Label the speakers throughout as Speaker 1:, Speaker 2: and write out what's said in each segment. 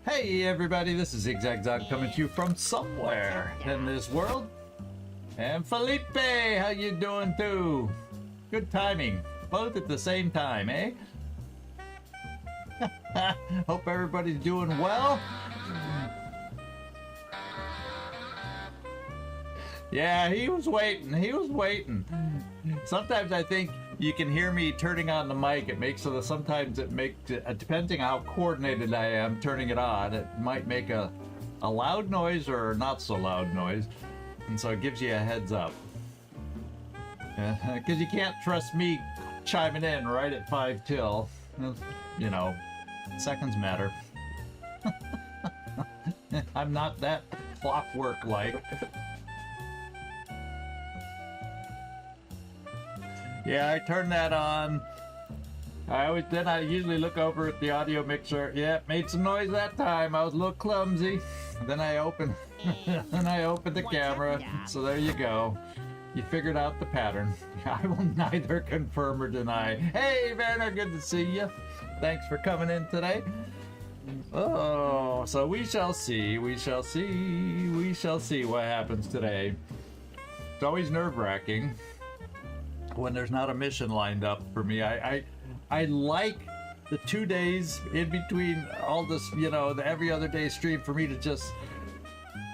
Speaker 1: Hey everybody, this is ZigZagZog coming to you from somewhere in this world. And Felipe, how you doing too? Good timing, both at the same time, eh? Hope everybody's doing well. Yeah, he was waiting. Sometimes I think you can hear me turning on the mic. It makes so that sometimes it makes it, depending on how coordinated I am turning it on, it might make a loud noise or not so loud noise. And so it gives you a heads up. Because you can't trust me chiming in right at 5 till. You know, seconds matter. I'm not that clockwork-like. Yeah, I turn that on. I usually look over at the audio mixer. Yeah, made some noise that time. I was a little clumsy. Then I opened the camera. So there you go. You figured out the pattern. I will neither confirm or deny. Hey, Werner, good to see you. Thanks for coming in today. Oh, so we shall see. We shall see what happens today. It's always nerve-wracking when there's not a mission lined up for me. I like the 2 days in between all this, you know, the every other day stream, for me to just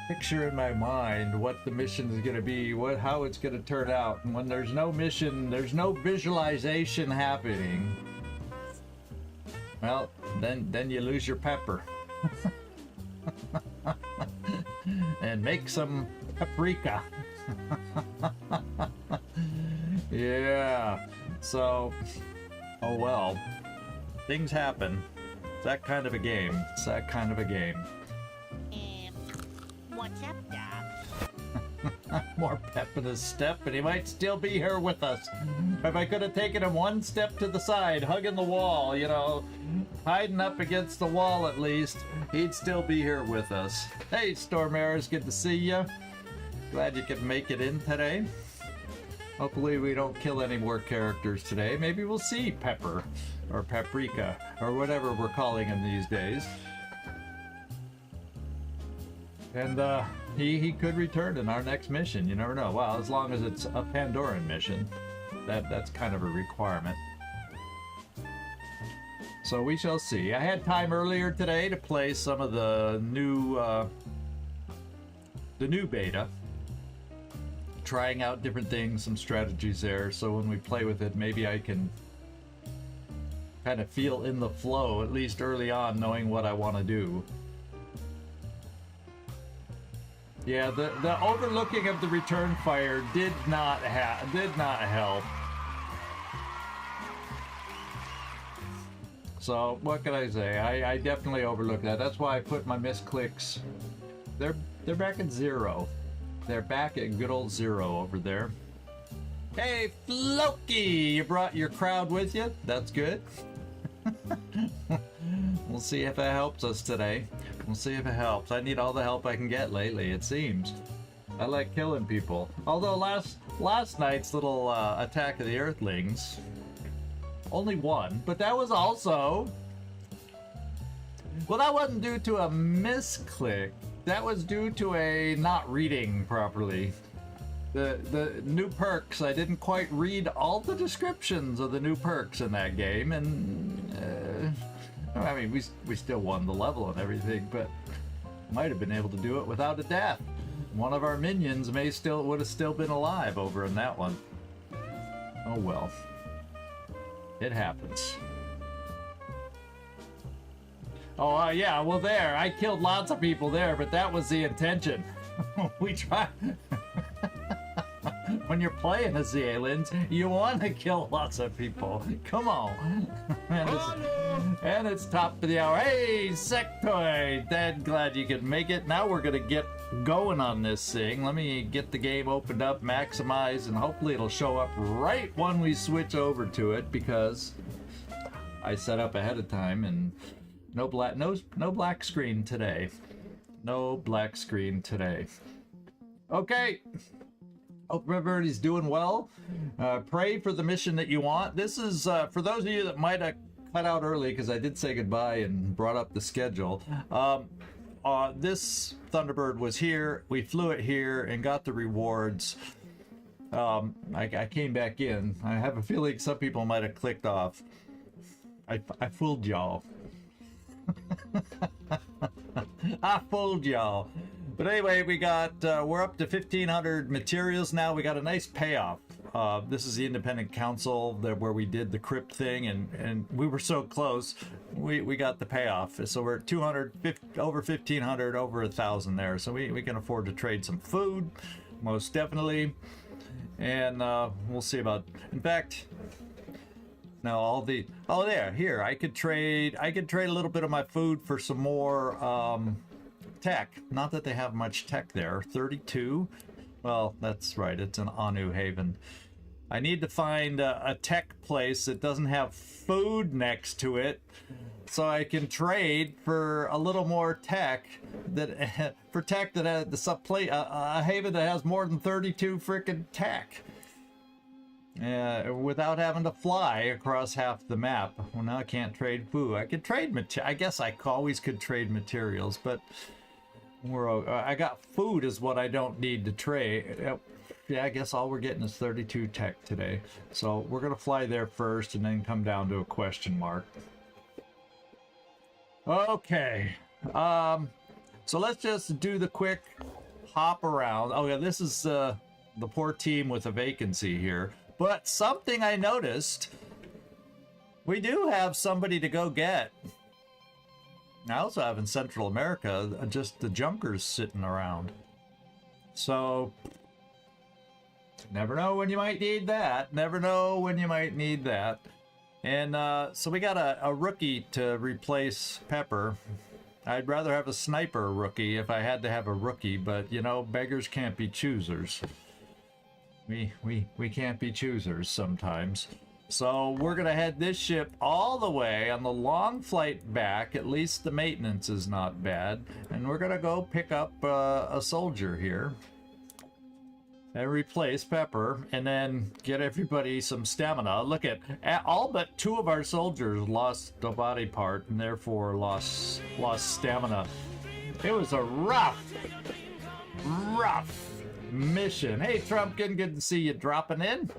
Speaker 1: picture in my mind what the mission is going to be, how it's going to turn out. And when there's no mission, there's no visualization happening, well, then you lose your pepper. And make some paprika. Yeah, so, oh well, things happen. It's that kind of a game. It's that kind of a game.
Speaker 2: What's up, Doc?
Speaker 1: More pep in his step, and he might still be here with us. If I could have taken him one step to the side, hugging the wall, you know, hiding up against the wall at least, he'd still be here with us. Hey, Stormaris, good to see you. Glad you could make it in today. Hopefully we don't kill any more characters today. Maybe we'll see Pepper, or Paprika, or whatever we're calling him these days. And he could return in our next mission. You never know. Well, as long as it's a Pandoran mission, that's kind of a requirement. So we shall see. I had time earlier today to play some of the new beta. Trying out different things, some strategies there, so when we play with it, maybe I can kind of feel in the flow, at least early on, knowing what I want to do. Yeah, the overlooking of the return fire did not help. So what can I say? I definitely overlooked that. That's why I put my misclicks. They're back at 0. They're back at good old 0 over there. Hey, Floki! You brought your crowd with you? That's good. We'll see if it helps us today. We'll see if it helps. I need all the help I can get lately, it seems. I like killing people. Although last night's little attack of the Earthlings, only one, but that was also... Well, that wasn't due to a misclick. That was due to a not reading properly. The new perks, I didn't quite read all the descriptions of the new perks in that game, and I mean, we still won the level and everything, but might have been able to do it without a death. One of our minions would have still been alive over in that one. Oh well. It happens. Oh, yeah, well there, I killed lots of people there, but that was the intention. We try... When you're playing as the aliens, you want to kill lots of people. Come on. And it's top of the hour. Hey, Sectoid! Dad, glad you could make it. Now we're going to get going on this thing. Let me get the game opened up, maximize, and hopefully it'll show up right when we switch over to it, because I set up ahead of time, and no black screen today. No black screen today. Okay. Hope everybody's doing well. Pray for the mission that you want. This is, for those of you that might have cut out early because I did say goodbye and brought up the schedule. This Thunderbird was here. We flew it here and got the rewards. I came back in. I have a feeling some people might have clicked off. I fooled y'all. I fooled y'all. But anyway, we got, we're up to 1,500 materials now. We got a nice payoff. This is the independent council where we did the crypt thing, and we were so close. We got the payoff. So we're at 200, over 1,500, over 1,000 there. So we can afford to trade some food, most definitely. And we'll see about, in fact, now all the, oh there, here, I could trade a little bit of my food for some more tech. Not that they have much tech there. 32. Well, that's right. It's an Anu Haven. I need to find a tech place that doesn't have food next to it, so I can trade for a little more tech. That for tech that has the subplate a haven that has more than 32 freaking tech. Without having to fly across half the map. Well, now I can't trade food. I could trade I guess I always could trade materials, but I got food is what I don't need to trade. Yeah, I guess all we're getting is 32 tech today. So we're gonna fly there first and then come down to a question mark. Okay. So let's just do the quick hop around. Oh yeah, this is the poor team with a vacancy here. But something I noticed, we do have somebody to go get. I also have in Central America just the junkers sitting around. So, never know when you might need that. Never know when you might need that. And so we got a rookie to replace Pepper. I'd rather have a sniper rookie if I had to have a rookie, but you know, beggars can't be choosers. We can't be choosers sometimes. So we're gonna head this ship all the way on the long flight back. At least the maintenance is not bad. And we're gonna go pick up a soldier here and replace Pepper, and then get everybody some stamina. Look at all but 2 of our soldiers lost a body part and therefore lost stamina. It was a rough mission. Hey Trumpkin, good to see you dropping in.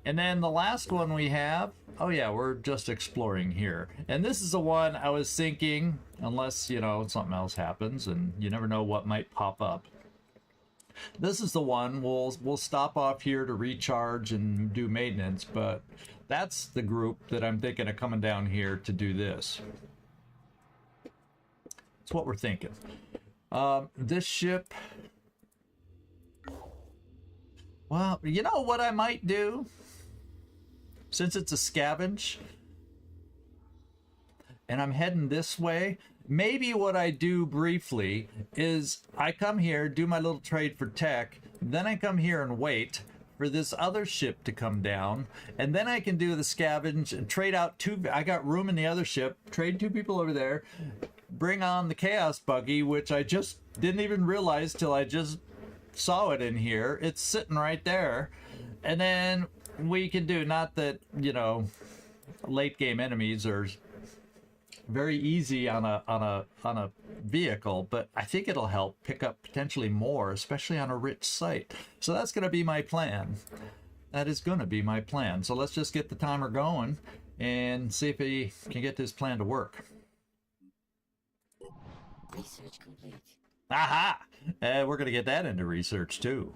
Speaker 1: And then the last one we have, oh yeah, we're just exploring here. And this is the one I was thinking, unless, you know, something else happens, and you never know what might pop up. This is the one we'll stop off here to recharge and do maintenance, but that's the group that I'm thinking of coming down here to do this. That's what we're thinking. This ship, well, you know what I might do? Since it's a scavenge, and I'm heading this way, maybe what I do briefly is I come here, do my little trade for tech, then I come here and wait for this other ship to come down, and then I can do the scavenge and trade out 2, I got room in the other ship, trade 2 people over there, bring on the chaos buggy, which I just didn't even realize till I just saw it in here. It's sitting right there, and then we can do, not that, you know, late game enemies are very easy on a vehicle, but I think it'll help pick up potentially more, especially on a rich site. So that's going to be my plan. That is going to be my plan. So let's just get the timer going and see if we can get this plan to work.
Speaker 2: Research complete.
Speaker 1: Aha! We're going to get that into research too.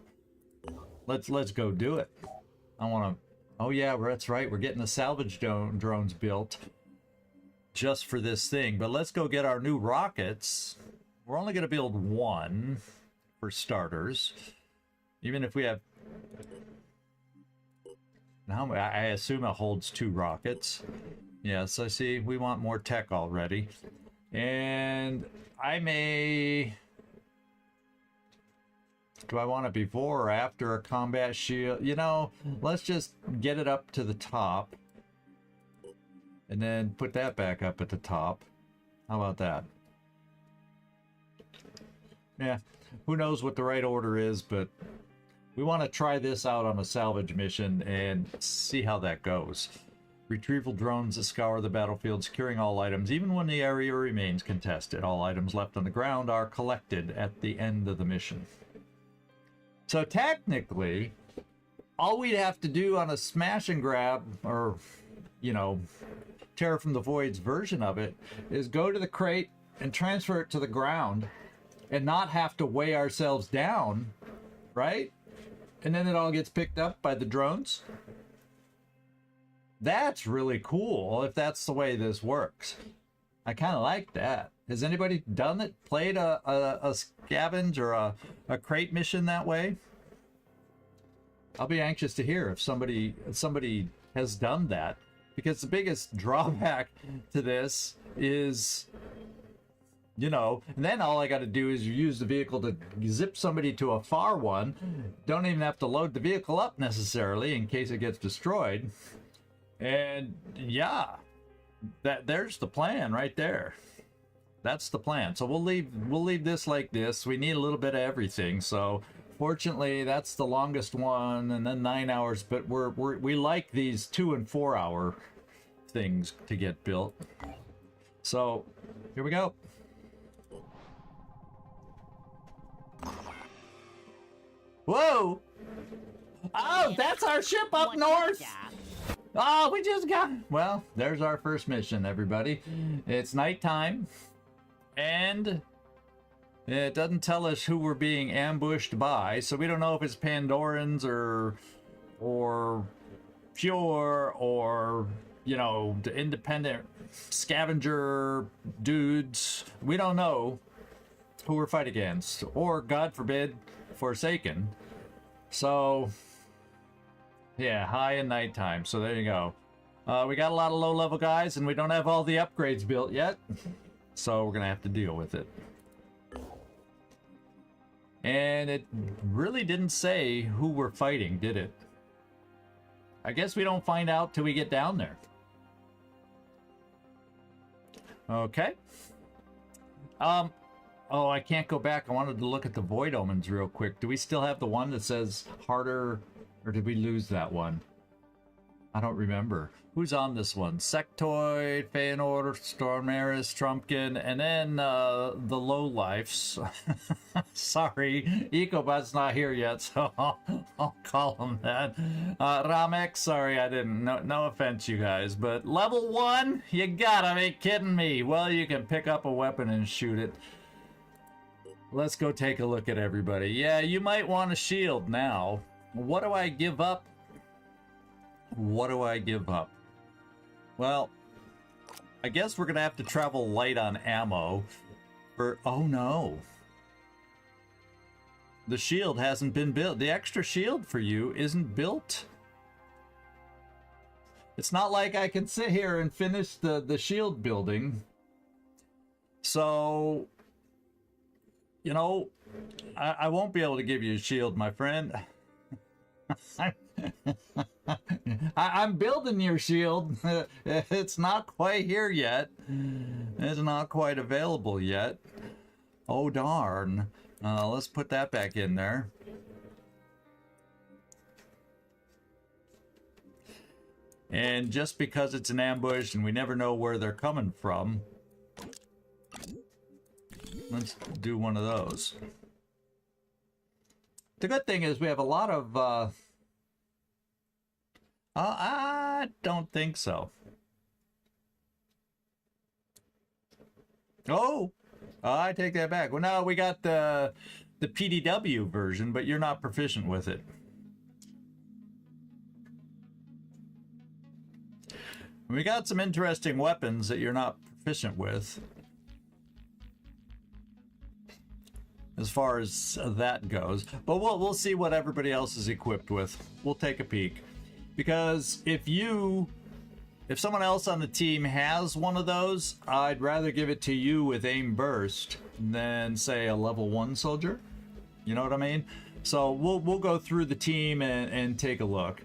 Speaker 1: Let's go do it. I want to, oh yeah, that's right. We're getting the salvage drones built just for this thing, but let's go get our new rockets. We're only going to build 1 for starters, even if we have, now I assume it holds 2 rockets. Yes, I see we want more tech already. And I may, do I want it before or after a combat shield? You know, let's just get it up to the top and then put that back up at the top. How about that? Yeah, who knows what the right order is, but we want to try this out on a salvage mission and see how that goes. Retrieval drones that scour the battlefield, securing all items, even when the area remains contested. All items left on the ground are collected at the end of the mission. So technically, all we'd have to do on a smash and grab, or, you know, Terror from the Void's version of it, is go to the crate and transfer it to the ground and not have to weigh ourselves down, right? And then it all gets picked up by the drones. That's really cool if that's the way this works. I kind of like that. Has anybody done it? Played a scavenge or a crate mission that way? I'll be anxious to hear if somebody has done that, because the biggest drawback to this is, you know, and then all I got to do is use the vehicle to zip somebody to a far one. Don't even have to load the vehicle up necessarily in case it gets destroyed. And yeah, there's the plan right there. That's the plan. So we'll leave this like this. We need a little bit of everything. So fortunately, that's the longest one, and then 9 hours. But we like these 2 and 4 hour things to get built. So here we go. Whoa! Oh, that's our ship up north. Oh, we just got... Well, there's our first mission, everybody. It's nighttime, and it doesn't tell us who we're being ambushed by, so we don't know if it's Pandorans or pure or, you know, the independent scavenger dudes. We don't know who we're fighting against, or, God forbid, Forsaken. So... yeah, high and nighttime. So there you go. We got a lot of low-level guys, and we don't have all the upgrades built yet. So we're going to have to deal with it. And it really didn't say who we're fighting, did it? I guess we don't find out till we get down there. Okay. Oh, I can't go back. I wanted to look at the Void Omens real quick. Do we still have the one that says harder... or did we lose that one? I don't remember. Who's on this one? Sectoid, Feanor, Stormaris, Trumpkin, and then the Lowlifes. Sorry, Ecobot's not here yet, so I'll call him that. Ramek, sorry I didn't. No offense, you guys, but level 1? You gotta be kidding me. Well, you can pick up a weapon and shoot it. Let's go take a look at everybody. Yeah, you might want a shield now. What do I give up? What do I give up? Well, I guess we're gonna have to travel light on ammo for... oh no. The shield hasn't been built. The extra shield for you isn't built. It's not like I can sit here and finish the shield building. So, you know, I won't be able to give you a shield, my friend. I'm building your shield. It's not quite here yet. It's not quite available yet. Oh darn. Let's put that back in there. And just because it's an ambush and we never know where they're coming from, let's do one of those. The good thing is we have a lot of... I don't think so. Oh! I take that back. Well, no, we got the PDW version, but you're not proficient with it. We got some interesting weapons that you're not proficient with, as far as that goes. But we'll see what everybody else is equipped with. We'll take a peek. Because if someone else on the team has one of those, I'd rather give it to you with aim burst than, say, a level 1 soldier. You know what I mean? So we'll go through the team and take a look.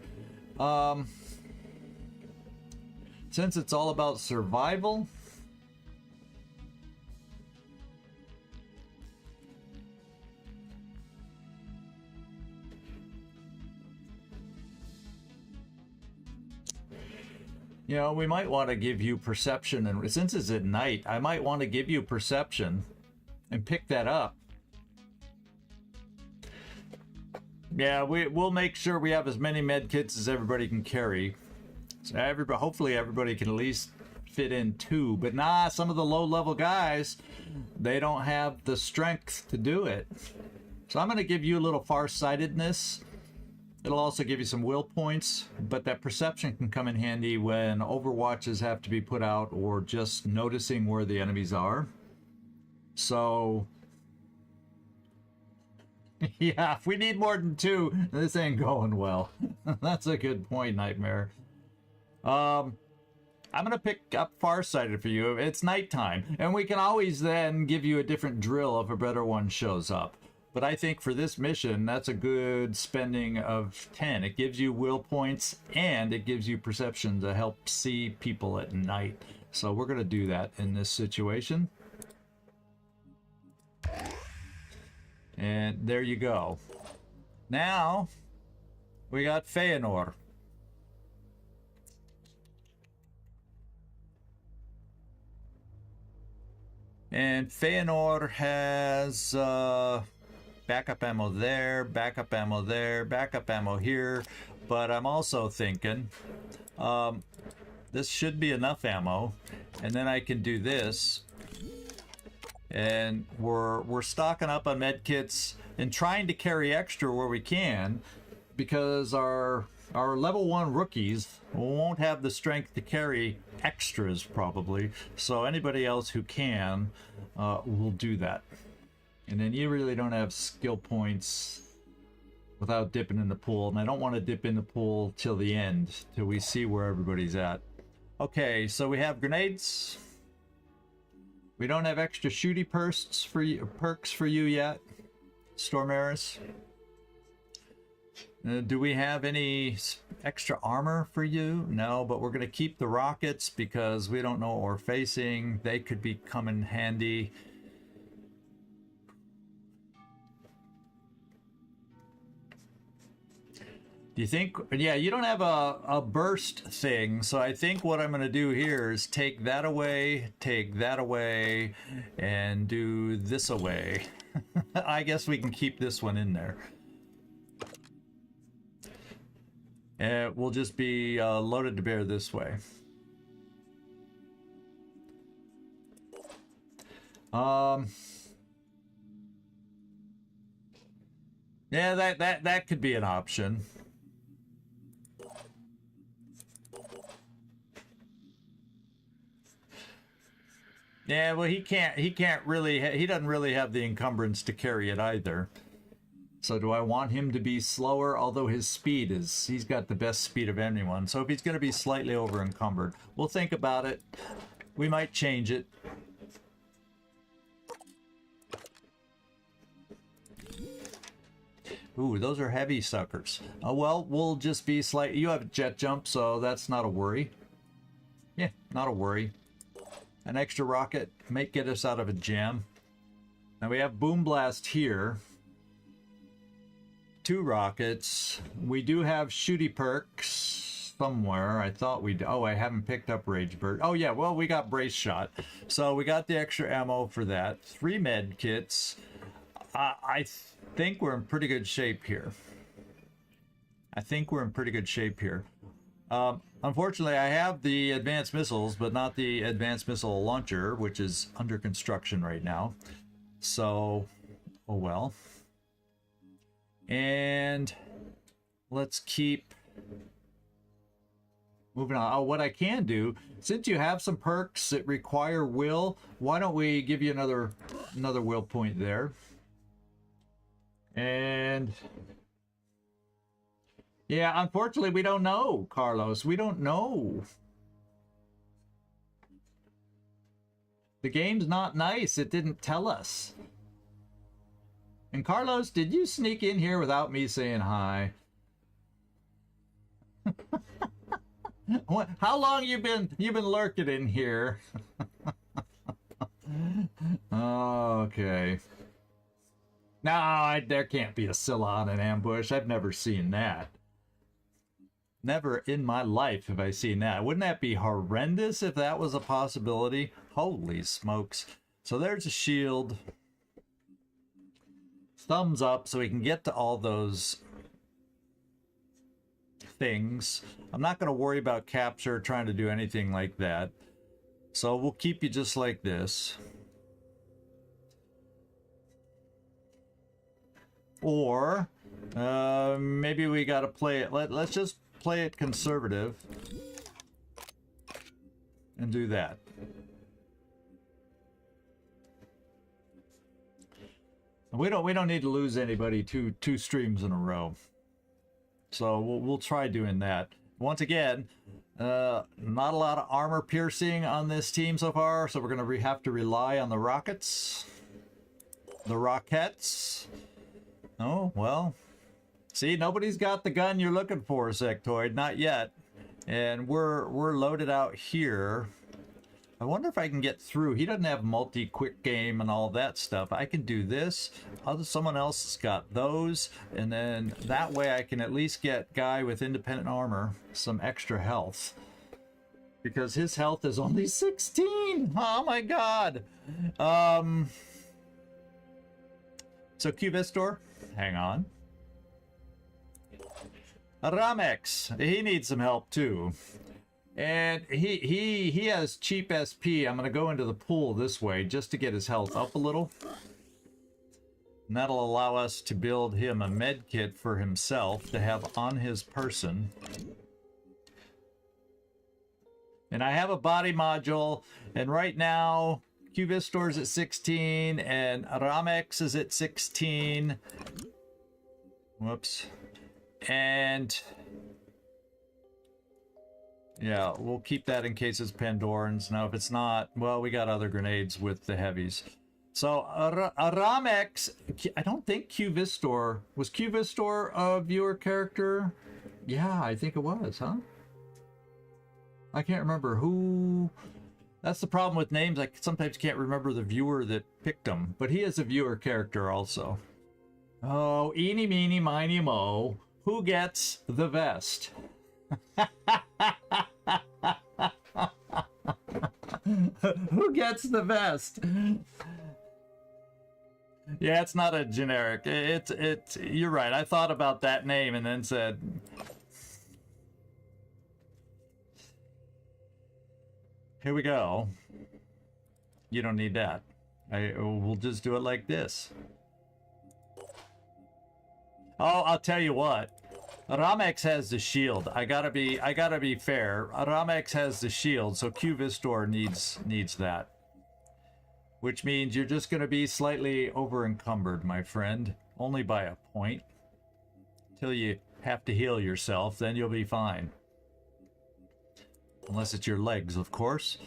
Speaker 1: Since it's all about survival, You know, we might want to give you perception, and since it's at night, I might want to give you perception and pick that up. Yeah, we'll make sure we have as many med kits as everybody can carry. So hopefully everybody can at least fit in 2. But nah, some of the low-level guys, they don't have the strength to do it. So I'm going to give you a little farsightedness. It'll also give you some will points, but that perception can come in handy when overwatches have to be put out or just noticing where the enemies are. So, yeah, if we need more than 2, this ain't going well. That's a good point, Nightmare. I'm going to pick up Farsighted for you. It's nighttime, and we can always then give you a different drill if a better one shows up. But I think for this mission, that's a good spending of 10. It gives you will points, and it gives you perception to help see people at night. So we're going to do that in this situation. And there you go. Now, we got Feanor. And Feanor has... backup ammo there, backup ammo there, backup ammo here, but I'm also thinking this should be enough ammo, and then I can do this, and we're stocking up on med kits and trying to carry extra where we can, because our level 1 rookies won't have the strength to carry extras probably, so anybody else who can will do that. And then you really don't have skill points without dipping in the pool. And I don't want to dip in the pool till the end, till we see where everybody's at. Okay, so we have grenades. We don't have extra shooty perks for you yet, Stormaris. Do we have any extra armor for you? No, but we're going to keep the rockets because we don't know what we're facing. They could be coming handy. Do you think, yeah, you don't have a burst thing, so I think what I'm going to do here is take that away, and do this away. I guess we can keep this one in there. It will just be loaded to bear this way. Yeah, that could be an option. Yeah, well, he doesn't really have the encumbrance to carry it either. So do I want him to be slower? Although his speed he's got the best speed of anyone. So if he's going to be slightly over encumbered, we'll think about it. We might change it. Ooh, those are heavy suckers. Well, we'll just be slight. You have a jet jump, so that's not a worry. Yeah, not a worry. An extra rocket might get us out of a jam. Now we have Boom Blast here. 2 rockets. We do have shooty perks somewhere. I thought we'd... Oh, I haven't picked up Rage Bird. Oh, yeah, well, we got Brace Shot. So we got the extra ammo for that. 3 med kits. I think we're in pretty good shape here. Unfortunately, I have the advanced missiles, but not the advanced missile launcher, which is under construction right now. So, oh well. And let's keep moving on. Oh, what I can do, since you have some perks that require will, why don't we give you another will point there? And yeah, unfortunately, we don't know, Carlos. We don't know. The game's not nice. It didn't tell us. And Carlos, did you sneak in here without me saying hi? How long you been lurking in here? Okay. No, there can't be a Scylla on an ambush. I've never seen that. Never in my life have I seen that. Wouldn't that be horrendous if that was a possibility? Holy smokes. So there's a shield. Thumbs up so we can get to all those things. I'm not going to worry about capture, trying to do anything like that. So we'll keep you just like this. Or maybe we got to play it. Let's just play it conservative and do that. We don't need to lose anybody two streams in a row. So we'll try doing that. Once again, not a lot of armor piercing on this team so far, so we're gonna have to rely on the rockets. The rockets. Oh, well. See, nobody's got the gun you're looking for, Sectoid. Not yet. And we're loaded out here. I wonder if I can get through. He doesn't have multi-quick game and all that stuff. I can do this. Someone else has got those. And then that way I can at least get guy with independent armor some extra health. Because his health is only 16. Oh my god. So Cubistor, hang on. Ramex, he needs some help too. And he has cheap SP. I'm going to go into the pool this way just to get his health up a little. And that'll allow us to build him a med kit for himself to have on his person. And I have a body module. And right now, Cubistor's at 16 and Ramex is at 16. Whoops. And... yeah, we'll keep that in case it's Pandorans. Now, if it's not, well, we got other grenades with the heavies. So, Ramex, I don't think Cubistor... was Cubistor a viewer character? Yeah, I think it was, huh? I can't remember who... That's the problem with names. I sometimes can't remember the viewer that picked them. But he is a viewer character also. Oh, eeny, meeny, miny, mo. Who gets the vest? Who gets the vest? Yeah, it's not a generic. It's you're right. I thought about that name and then said, here we go. You don't need that. We'll just do it like this. Oh, I'll tell you what. Ramex has the shield. I gotta be fair. Ramex has the shield, so Cubistor needs that. Which means you're just gonna be slightly over encumbered, my friend. Only by a point. Till you have to heal yourself, then you'll be fine. Unless it's your legs, of course.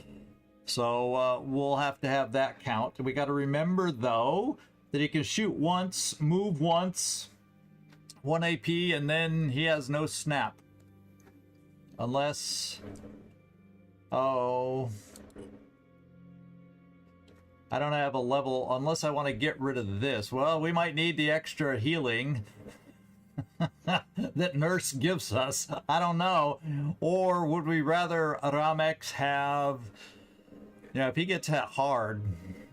Speaker 1: So we'll have to have that count. We gotta remember though that he can shoot once, move once. 1 AP, and then he has no snap. Unless... oh... I don't have a level... unless I want to get rid of this. Well, we might need the extra healing that Nurse gives us. I don't know. Or would we rather Ramex have... yeah, if he gets hit hard,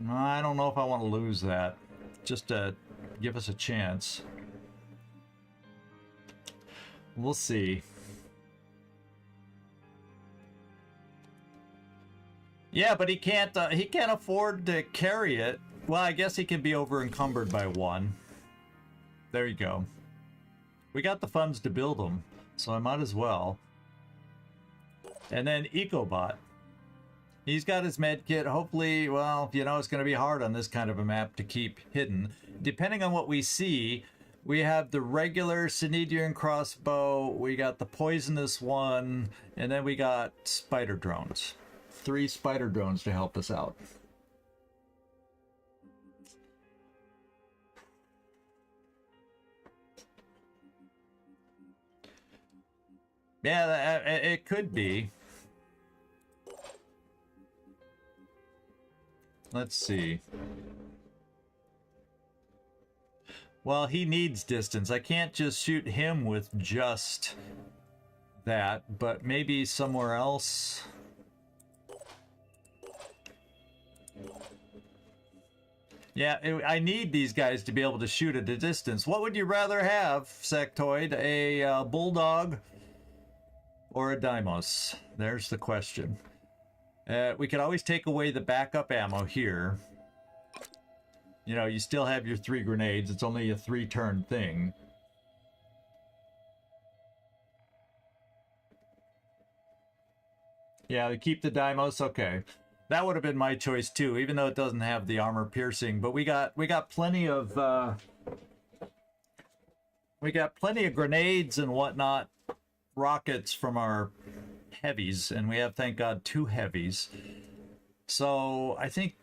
Speaker 1: I don't know if I want to lose that. Just to give us a chance. We'll see. Yeah, but he can't afford to carry it. Well, I guess he can be over encumbered by one. There you go. We got the funds to build them, so I might as well. And then EcoBot. He's got his med kit. Hopefully, well, you know, it's going to be hard on this kind of a map to keep hidden. Depending on what we see, we have the regular Cneidian crossbow, we got the poisonous one, and then we got spider drones. 3 spider drones to help us out. Yeah, it could be. Let's see. Well, he needs distance. I can't just shoot him with just that, but maybe somewhere else. Yeah, I need these guys to be able to shoot at a distance. What would you rather have, Sectoid? A Bulldog or a Deimos? There's the question. We could always take away the backup ammo here. You know, you still have your 3 grenades. It's only a 3-turn thing. Yeah, we keep the Deimos. Okay. That would have been my choice too, even though it doesn't have the armor piercing. But we got plenty of grenades and whatnot, rockets from our heavies, and we have, thank God, 2 heavies. So I think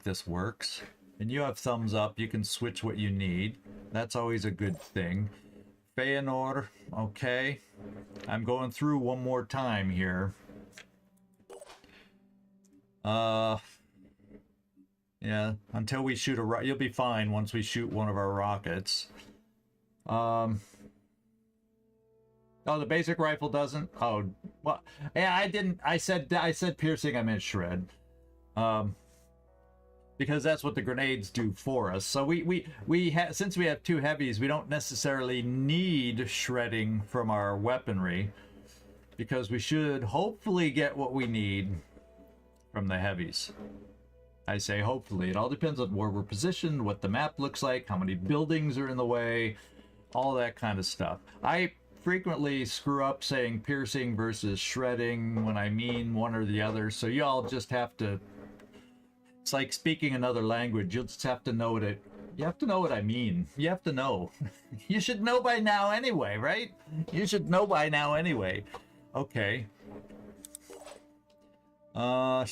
Speaker 1: this works. And you have thumbs up. You can switch what you need. That's always a good thing. Feanor, okay. I'm going through one more time here. Yeah, until we shoot a you'll be fine once we shoot one of our rockets. Oh, the basic rifle doesn't? Oh, well, yeah, I didn't, I said piercing, I meant shred. Because that's what the grenades do for us. So since we have 2 heavies, we don't necessarily need shredding from our weaponry, because we should hopefully get what we need from the heavies. I say hopefully. It all depends on where we're positioned, what the map looks like, how many buildings are in the way, all that kind of stuff. I frequently screw up saying piercing versus shredding when I mean one or the other, so you all just have to, it's like speaking another language. You'll just have to know what you have to know what I mean. You have to know. You should know by now anyway, right? You should know by now anyway. Okay. Yeah,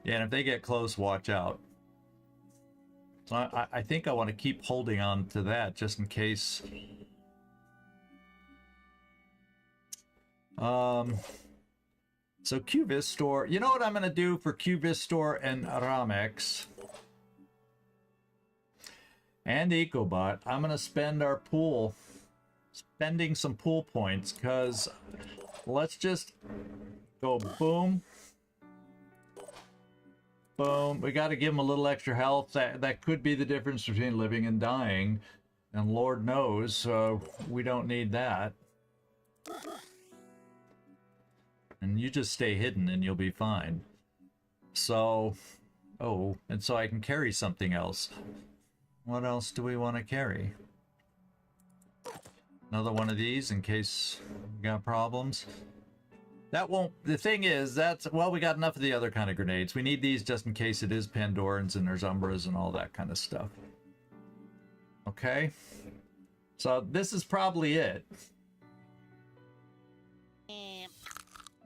Speaker 1: and if they get close, watch out. So I think I want to keep holding on to that just in case. So Q-Vistor, you know what I'm going to do for Q-Vistor and Ramex and Ecobot? I'm going to spend our pool, spending some pool points, because let's just go boom, boom. We got to give them a little extra health. That could be the difference between living and dying, and Lord knows we don't need that. And you just stay hidden and you'll be fine. So, oh, and so I can carry something else. What else do we want to carry? Another one of these in case we got problems. That won't, the thing is, that's, well, we got enough of the other kind of grenades. We need these just in case it is Pandorans and there's Umbras and all that kind of stuff. Okay? So this is probably it.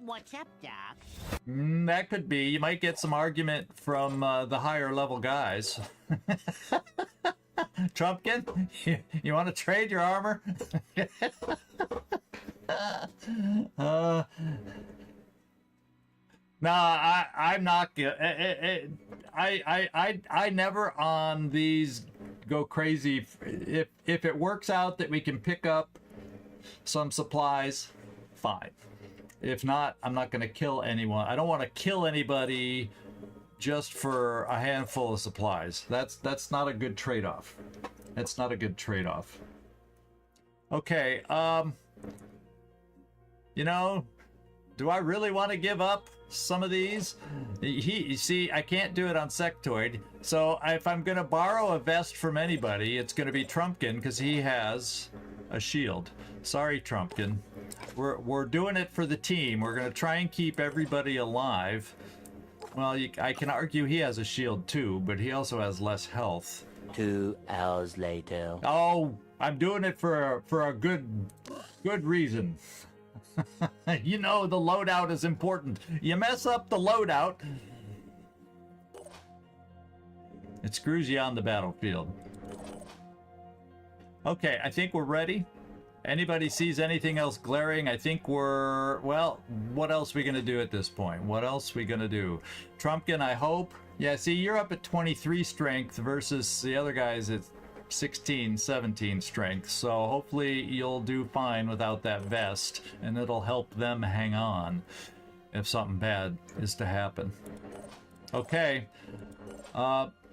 Speaker 2: What's up, Doc?
Speaker 1: That could be. You might get some argument from the higher level guys. Trumpkin, you want to trade your armor? No, I'm not. I never on these go crazy. If it works out that we can pick up some supplies, fine. If not, I'm not going to kill anyone. I don't want to kill anybody just for a handful of supplies. That's not a good trade-off. That's not a good trade-off. Okay, you know, do I really want to give up some of these? You see, I can't do it on Sectoid. So if I'm going to borrow a vest from anybody, it's going to be Trumpkin, because he has a shield. Sorry, Trumpkin. We're doing it for the team. We're going to try and keep everybody alive. Well, I can argue he has a shield too, but he also has less health.
Speaker 3: 2 hours later.
Speaker 1: Oh, I'm doing it for a good reason. You know, the loadout is important. You mess up the loadout, it screws you on the battlefield. Okay, I think we're ready. Anybody sees anything else glaring? I think we're, well, what else are we going to do at this point? What else are we going to do? Trumpkin, I hope. Yeah, see, you're up at 23 strength versus the other guys at 16, 17 strength. So hopefully you'll do fine without that vest, and it'll help them hang on if something bad is to happen. Okay,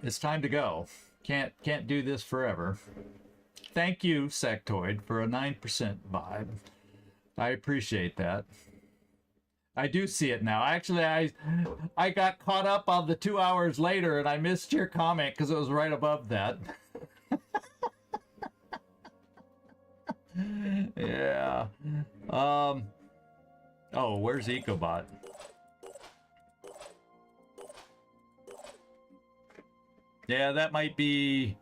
Speaker 1: it's time to go. Can't do this forever. Thank you, Sectoid, for a 9% vibe. I appreciate that. I do see it now. Actually, I got caught up on the 2 hours later, and I missed your comment because it was right above that. Yeah. Oh, where's Ecobot? Yeah, that might be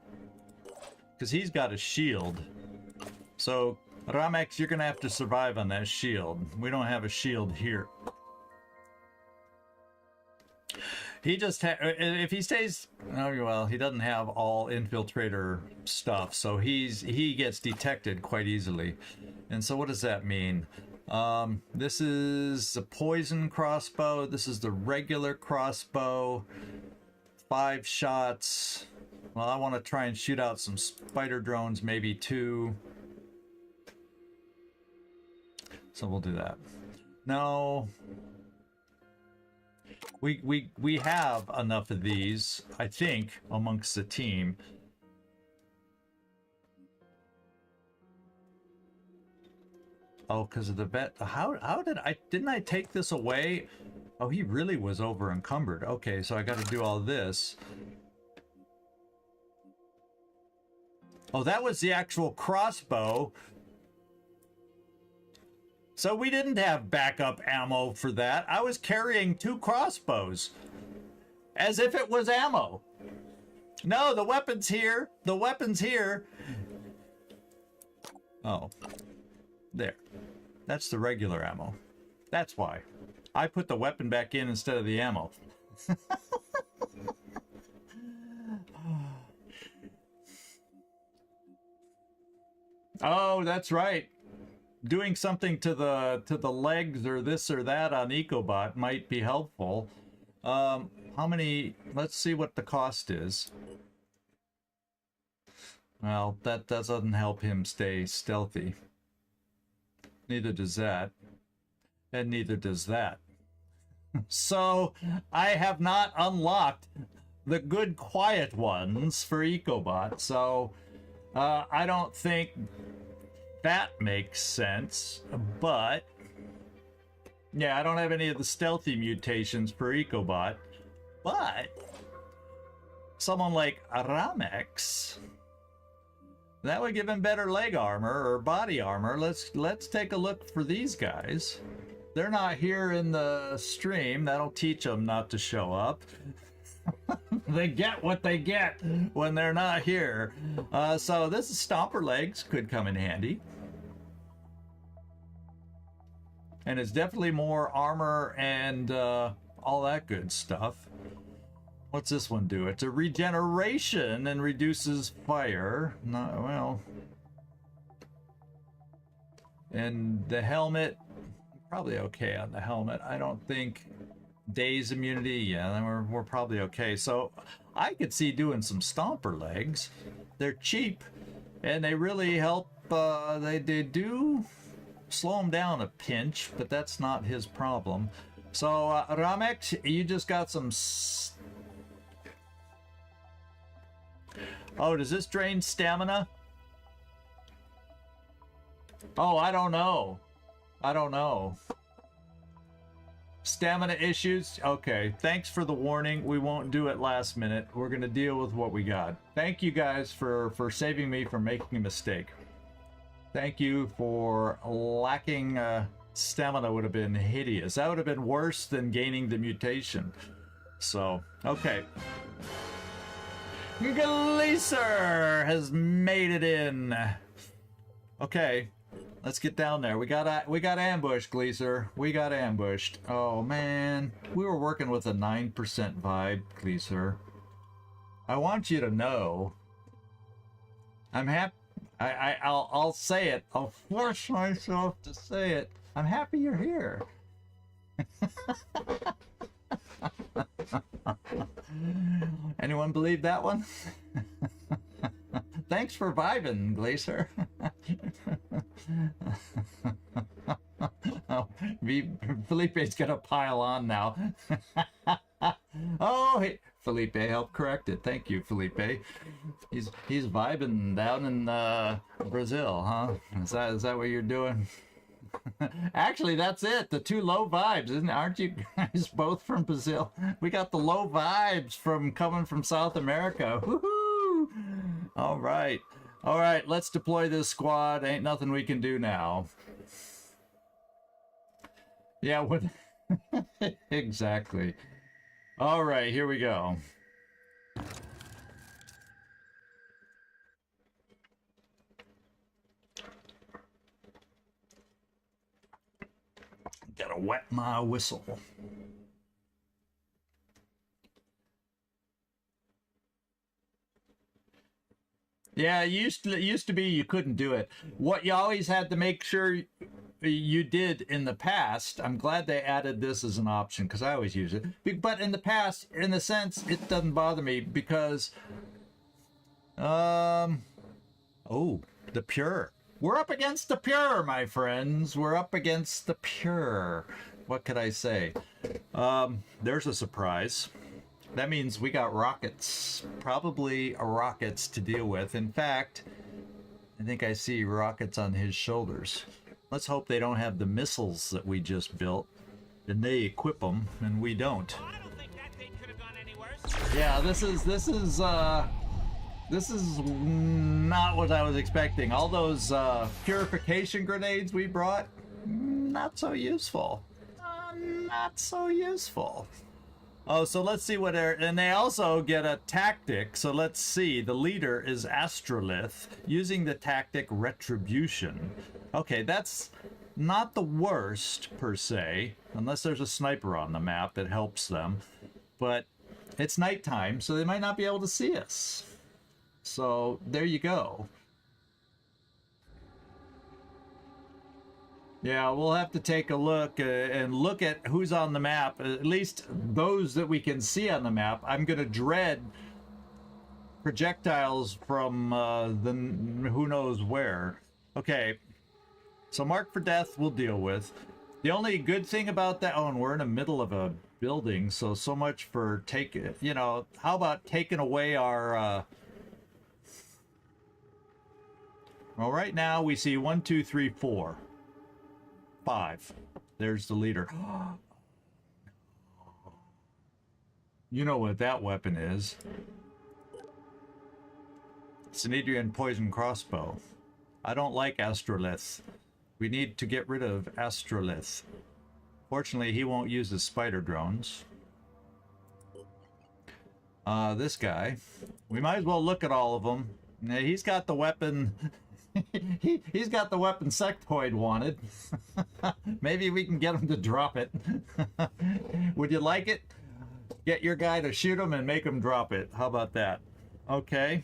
Speaker 1: because he's got a shield. So, Ramex, you're gonna have to survive on that shield. We don't have a shield here. He just if he stays, oh well, he doesn't have all infiltrator stuff, so he gets detected quite easily. And so what does that mean? This is a poison crossbow. This is the regular crossbow. 5 shots. Well, I want to try and shoot out some spider drones, maybe 2. So we'll do that. No. We have enough of these, I think, amongst the team. Oh, because of the vet. How didn't I take this away? Oh, he really was over encumbered. Okay, so I got to do all this. Oh, that was the actual crossbow. So we didn't have backup ammo for that. I was carrying 2 crossbows. As if it was ammo. No, the weapon's here. The weapon's here. Oh. There. That's the regular ammo. That's why. I put the weapon back in instead of the ammo. Oh, that's right. Doing something to the legs or this or that on Ecobot might be helpful. How many? Let's see what the cost is. Well, that doesn't help him stay stealthy. Neither does that. And neither does that. So, I have not unlocked the good quiet ones for Ecobot. So, I don't think that makes sense. But, yeah, I don't have any of the stealthy mutations for Ecobot. But, someone like Ramex, that would give him better leg armor or body armor. Let's take a look for these guys. They're not here in the stream. That'll teach them not to show up. They get what they get when they're not here. So this is Stomper Legs, could come in handy. And it's definitely more armor and all that good stuff. What's this one do? It's a regeneration and reduces fire. Not well. And the helmet, probably okay on the helmet. I don't think daze immunity. Yeah, then we're probably okay. So I could see doing some Stomper Legs. They're cheap, and they really help. They do slow him down a pinch, but that's not his problem. So Ramex, you just got some. Oh, does this drain stamina? Oh, I don't know. I don't know. Stamina issues? Okay, thanks for the warning. We won't do it last minute. We're gonna deal with what we got. Thank you guys for saving me from making a mistake. Thank you for lacking stamina. Would have been hideous. That would have been worse than gaining the mutation. So, okay. Gleaser has made it in. Okay, let's get down there. We got ambushed, Gleaser. We got ambushed. Oh man, we were working with a 9% vibe, Gleaser. I want you to know, I'm happy. I'll say it. I'll force myself to say it. I'm happy you're here. Anyone believe that one? Thanks for vibing, Glacier. Oh, Felipe's gonna pile on now. Oh, hey, Felipe helped correct it. Thank you, Felipe. He's vibing down in Brazil, huh? Is that what you're doing? Actually, that's it. The two low vibes, aren't you guys both from Brazil? We got the low vibes from coming from South America. Woohoo! All right. All right, let's deploy this squad. Ain't nothing we can do now. Yeah, what? Exactly. All right, here we go. Gotta wet my whistle. Yeah, it used to be you couldn't do it. What you always had to make sure you did in the past. I'm glad they added this as an option because I always use it. But in the past, in the sense, it doesn't bother me because, oh, the pure. We're up against the pure, my friends. We're up against the pure. What could I say? There's a surprise. That means we got rockets, probably rockets to deal with. In fact, I think I see rockets on his shoulders. Let's hope they don't have the missiles that we just built, and they equip them, and we don't.
Speaker 4: Oh, I don't think that thing could have gone any worse.
Speaker 1: Yeah, this is not what I was expecting. All those purification grenades we brought, not so useful. Not so useful. Oh, so let's see what they're... And they also get a tactic. So let's see. The leader is Astrolith, using the tactic Retribution. Okay, that's not the worst, per se. Unless there's a sniper on the map, it helps them. But it's nighttime, so they might not be able to see us. So, there you go. Yeah, we'll have to take a look and look at who's on the map. At least those that we can see on the map. I'm going to dread projectiles from the who knows where. Okay, so Mark for Death we'll deal with. The only good thing about that... Oh, and we're in the middle of a building, so much for taking... You know, how about taking away our... Well, right now we see 1, 2, 3, 4. 5. There's the leader. You know what that weapon is. It's an Adrian poison crossbow. I don't like Astrolith. We need to get rid of Astrolith. Fortunately, he won't use the spider drones. This guy. We might as well look at all of them. He's got the weapon... He's got the weapon Sectoid wanted. Maybe we can get him to drop it. Would you like it? Get your guy to shoot him and make him drop it. How about that? Okay.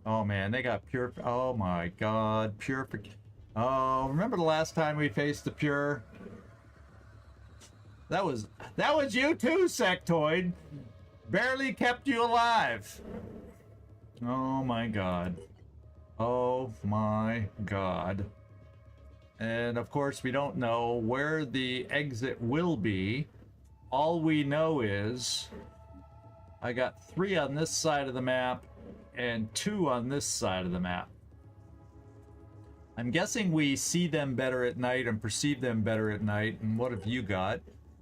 Speaker 1: Oh man, they got pure... Oh my god, purification. Oh, remember the last time we faced the pure? That was you too, Sectoid. Barely kept you alive. Oh my god. Oh my god. And of course we don't know where the exit will be. All we know is I got 3 on this side of the map and 2 on this side of the map. I'm guessing we see them better at night and perceive them better at night. And what have you got?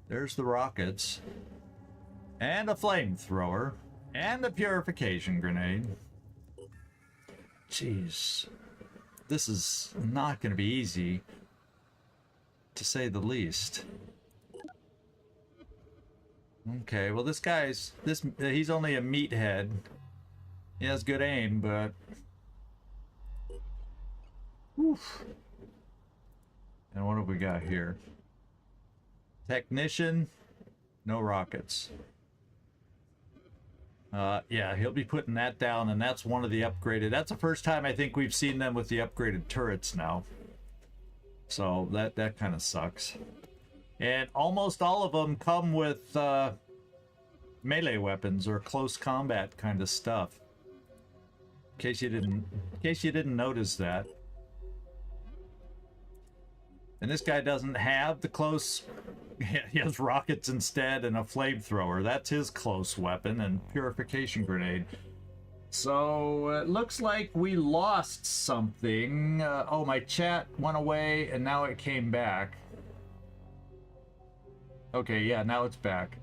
Speaker 1: There's the rockets. And a flamethrower. And a purification grenade. Jeez, this is not going to be easy, to say the least. Okay, well this guy's, he's only a meathead. He has good aim, but... Oof. And what have we got here? Technician, no rockets. Yeah, he'll be putting that down, and that's one of the upgraded. That's the first time I think we've seen them with the upgraded turrets now. So that kind of sucks. And almost all of them come with melee weapons or close combat kind of stuff. In case you didn't notice that. And this guy doesn't have the close. He has rockets instead and a flamethrower. That's his close weapon, and purification grenade. So it looks like we lost something. Oh, my chat went away and now it came back. Okay, yeah, now it's back.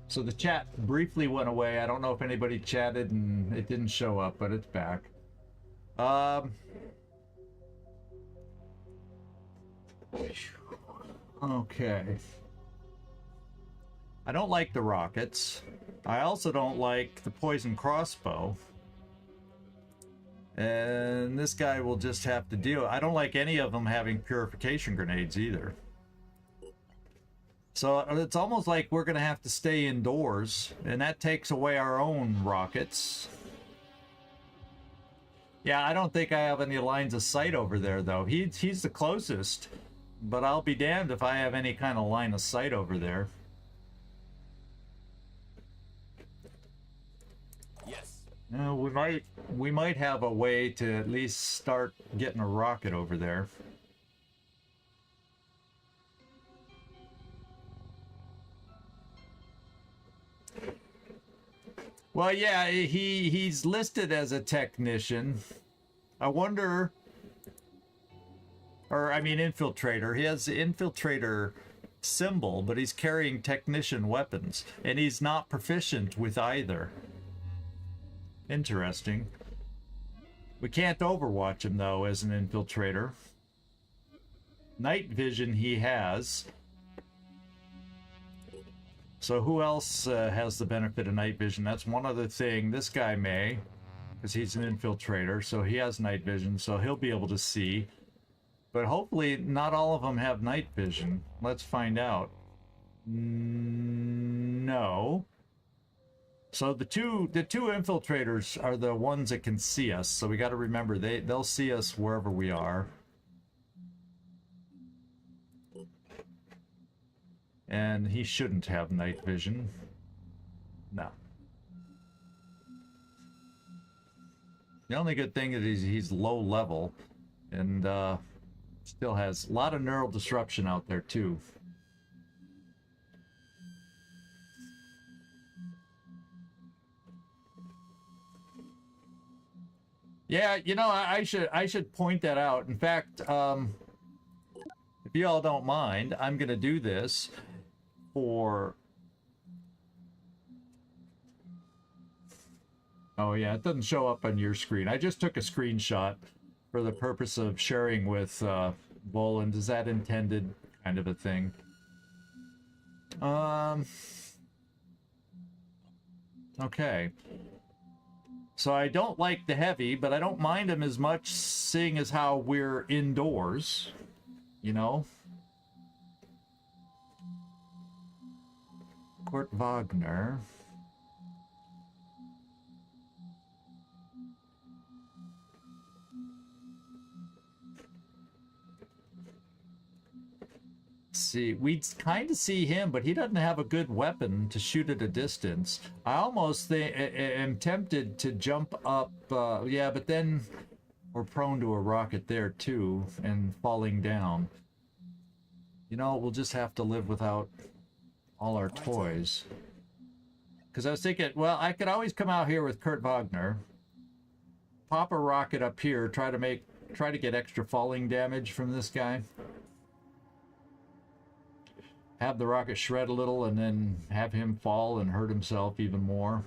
Speaker 1: So the chat briefly went away. I don't know if anybody chatted and it didn't show up, but it's back. Okay. I don't like the rockets. I also don't like the poison crossbow. And this guy will just have to deal. I don't like any of them having purification grenades either. So it's almost like we're going to have to stay indoors, and that takes away our own rockets. Yeah, I don't think I have any lines of sight over there, though. He's the closest, but I'll be damned if I have any kind of line of sight over there.
Speaker 4: Yes.
Speaker 1: We might have a way to at least start getting a rocket over there. Well, yeah, he's listed as a technician. I wonder, or I mean infiltrator. He has the infiltrator symbol, but he's carrying technician weapons, and he's not proficient with either. Interesting. We can't overwatch him though as an infiltrator. Night vision he has. So who else has the benefit of night vision? That's one other thing. This guy may, because he's an infiltrator, so he has night vision, so he'll be able to see. But hopefully not all of them have night vision. Let's find out. No. So the two infiltrators are the ones that can see us, so we got to remember they'll see us wherever we are. And he shouldn't have night vision. No. The only good thing is he's low level and still has a lot of neural disruption out there too. Yeah, you know, I should point that out. In fact, if you all don't mind, I'm gonna do this for... Oh yeah, it doesn't show up on your screen. I just took a screenshot for the purpose of sharing with Voland. Is that intended kind of a thing? Okay. So I don't like the heavy, but I don't mind him as much, seeing as how we're indoors, you know? Kurt Wagner. See, we kind of see him, but he doesn't have a good weapon to shoot at a distance. I almost am tempted to jump up, yeah, but then we're prone to a rocket there too, and falling down. You know, we'll just have to live without all our toys. Because I was thinking, well, I could always come out here with Kurt Wagner, pop a rocket up here, try to get extra falling damage from this guy. Have the rocket shred a little and then have him fall and hurt himself even more.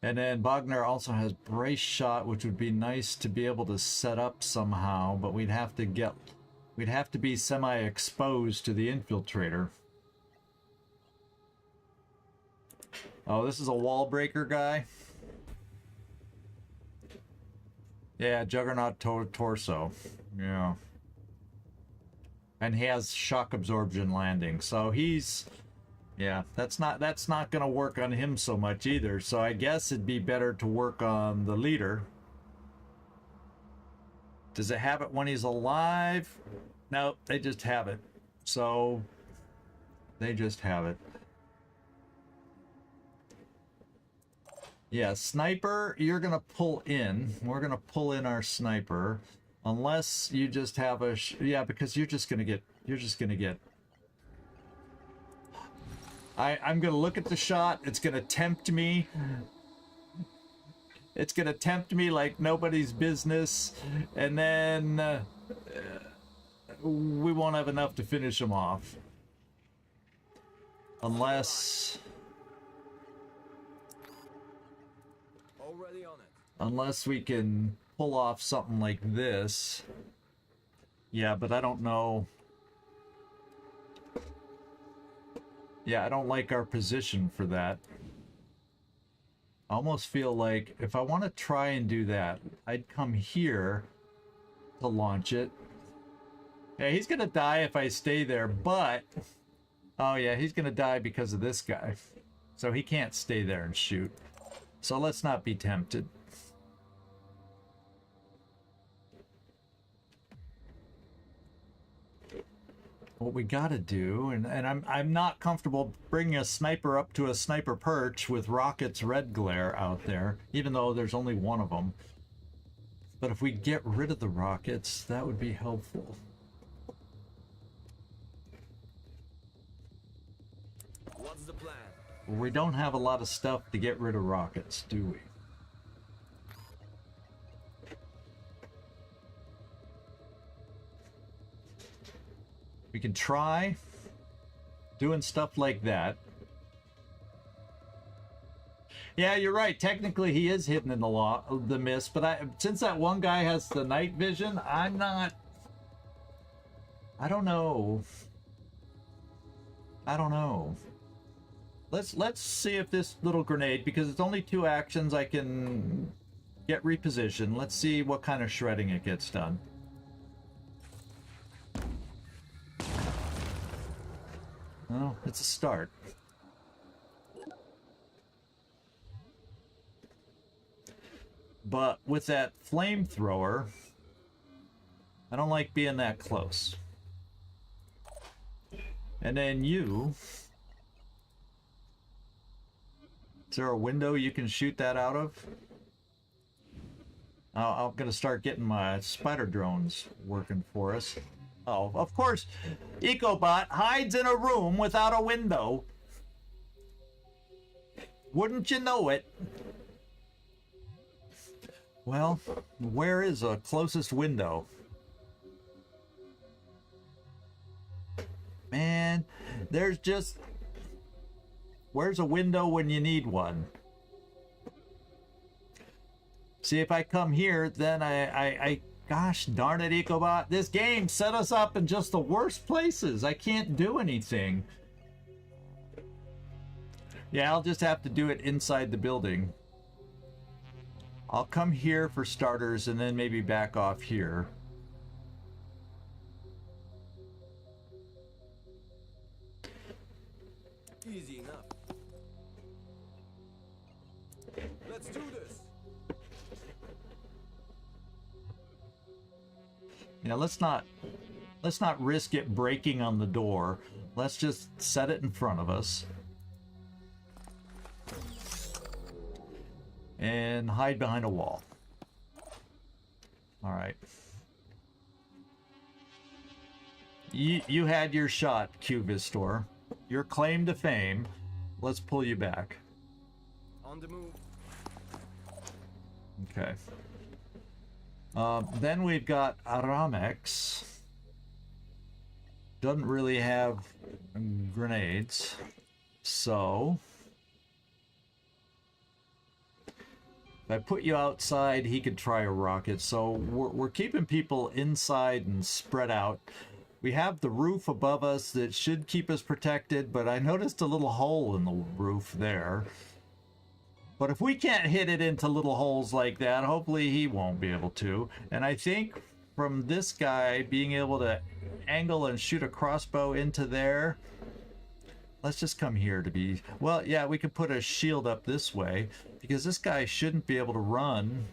Speaker 1: And then Wagner also has brace shot, which would be nice to be able to set up somehow, but we'd have to be semi-exposed to the infiltrator. Oh, this is a wall breaker guy? Yeah, Juggernaut torso. Yeah. And he has shock absorption landing, so he's, yeah, that's not gonna work on him so much either. So I guess it'd be better to work on the leader. Does it have it when he's alive? No, they just have it. So they just have it. Yeah, sniper, you're gonna pull in. We're gonna pull in our sniper. Unless you just have a, yeah, because you're just gonna get, I'm gonna look at the shot, it's gonna tempt me. It's gonna tempt me like nobody's business, and then we won't have enough to finish him off. Unless... Unless we can pull off something like this. Yeah, but I don't know. Yeah, I don't like our position for that. I almost feel like if I want to try and do that, I'd come here to launch it. Yeah, he's gonna die if I stay there, but... Oh yeah, he's gonna die because of this guy. So he can't stay there and shoot. So let's not be tempted. What we gotta do, and I'm not comfortable bringing a sniper up to a sniper perch with rockets red glare out there, even though there's only one of them. But if we get rid of the rockets, that would be helpful.
Speaker 5: What's the plan?
Speaker 1: We don't have a lot of stuff to get rid of rockets, do we? We can try doing stuff like that. Yeah, you're right. Technically, he is hidden in the mist, but since that one guy has the night vision, I'm not... I don't know. I don't know. Let's see if this little grenade, because it's only 2 actions, I can get repositioned. Let's see what kind of shredding it gets done. Well, it's a start. But with that flamethrower, I don't like being that close. And then you... Is there a window you can shoot that out of? I'm gonna start getting my spider drones working for us. Oh, of course, EcoBot hides in a room without a window. Wouldn't you know it? Well, where is the closest window? Man, there's just... Where's a window when you need one? See, if I come here, then I gosh darn it, EcoBot. This game set us up in just the worst places. I can't do anything. Yeah, I'll just have to do it inside the building. I'll come here for starters and then maybe back off here.
Speaker 5: Easy enough. Let's do this.
Speaker 1: Yeah, let's not risk it breaking on the door. Let's just set it in front of us. And hide behind a wall. All right. You had your shot, Q-Vistor. Your claim to fame. Let's pull you back.
Speaker 5: On the move.
Speaker 1: Okay. Then we've got Aramex. Doesn't really have grenades. So... if I put you outside, he could try a rocket. So we're keeping people inside and spread out. We have the roof above us that should keep us protected, but I noticed a little hole in the roof there. But if we can't hit it into little holes like that, hopefully he won't be able to. And I think from this guy being able to angle and shoot a crossbow into there. Let's just come here to be... Well, yeah, we could put a shield up this way, because this guy shouldn't be able to run.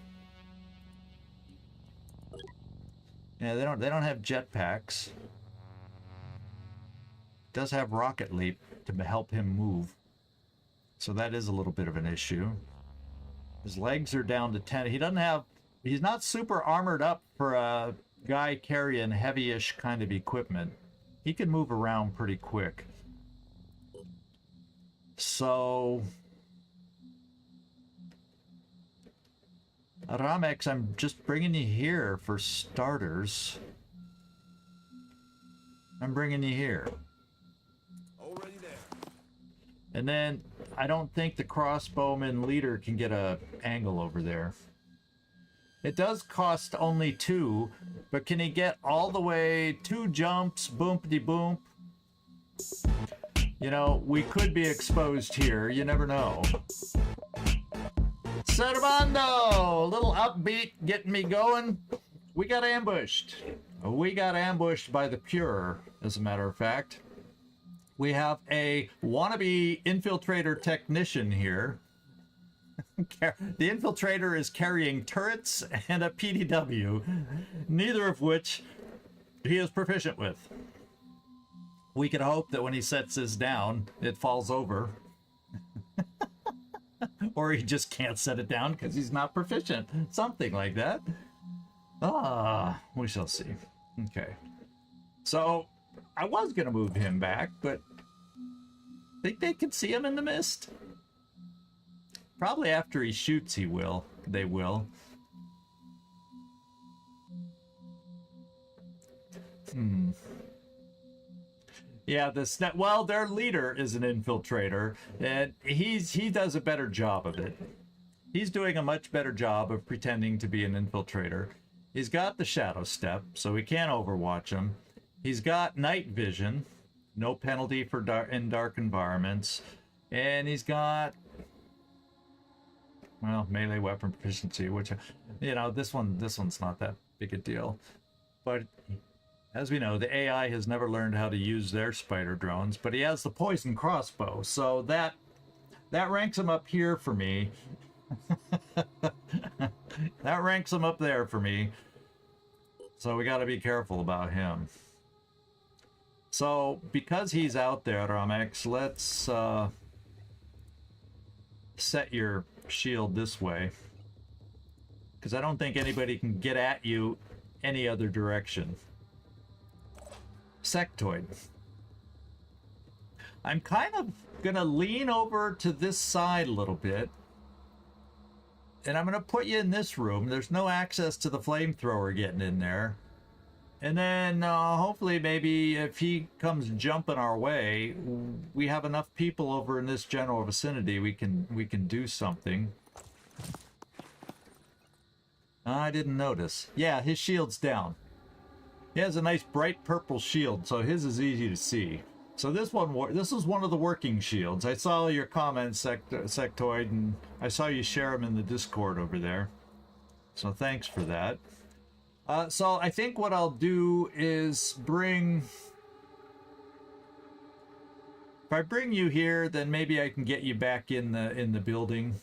Speaker 1: Yeah, they don't have jetpacks. Does have rocket leap to help him move. So that is a little bit of an issue. His legs are down to 10. He doesn't have... He's not super armored up for a guy carrying heavy-ish kind of equipment. He can move around pretty quick. So... Ramex, I'm just bringing you here for starters. I'm bringing you here.
Speaker 5: Already there.
Speaker 1: And then I don't think the crossbowman leader can get a angle over there. It does cost only 2, but can he get all the way 2 jumps, boom-de-boom? You know, we could be exposed here. You never know. Servando! A little upbeat, getting me going. We got ambushed. We got ambushed by the Pure, as a matter of fact. We have a wannabe infiltrator technician here. The infiltrator is carrying turrets and a PDW, neither of which he is proficient with. We can hope that when he sets this down, it falls over. Or he just can't set it down because he's not proficient. Something like that. We shall see. Okay. So, I was going to move him back, but think they can see him in the mist? Probably after he shoots, he will. They will. Yeah, well, their leader is an infiltrator, and he does a better job of it. He's doing a much better job of pretending to be an infiltrator. He's got the shadow step, so we can't overwatch him. He's got night vision, no penalty for in dark environments, and he's got, well, melee weapon proficiency, which, you know, this one's not that big a deal, but. As we know, the AI has never learned how to use their spider drones, but he has the poison crossbow, so that ranks him up here for me. That ranks him up there for me. So we got to be careful about him. So because he's out there, Ramex, let's set your shield this way, because I don't think anybody can get at you any other direction. Sectoid. I'm kind of gonna lean over to this side a little bit, and I'm gonna put you in this room. There's no access to the flamethrower getting in there, and then hopefully maybe if he comes jumping our way, we have enough people over in this general vicinity we can do something. I didn't notice. Yeah, his shield's down. He has a nice bright purple shield, so his is easy to see. So this is one of the working shields. I saw your comments, Sectoid, and I saw you share them in the Discord over there. So thanks for that. So I think what I'll do is bring... If I bring you here, then maybe I can get you back in the building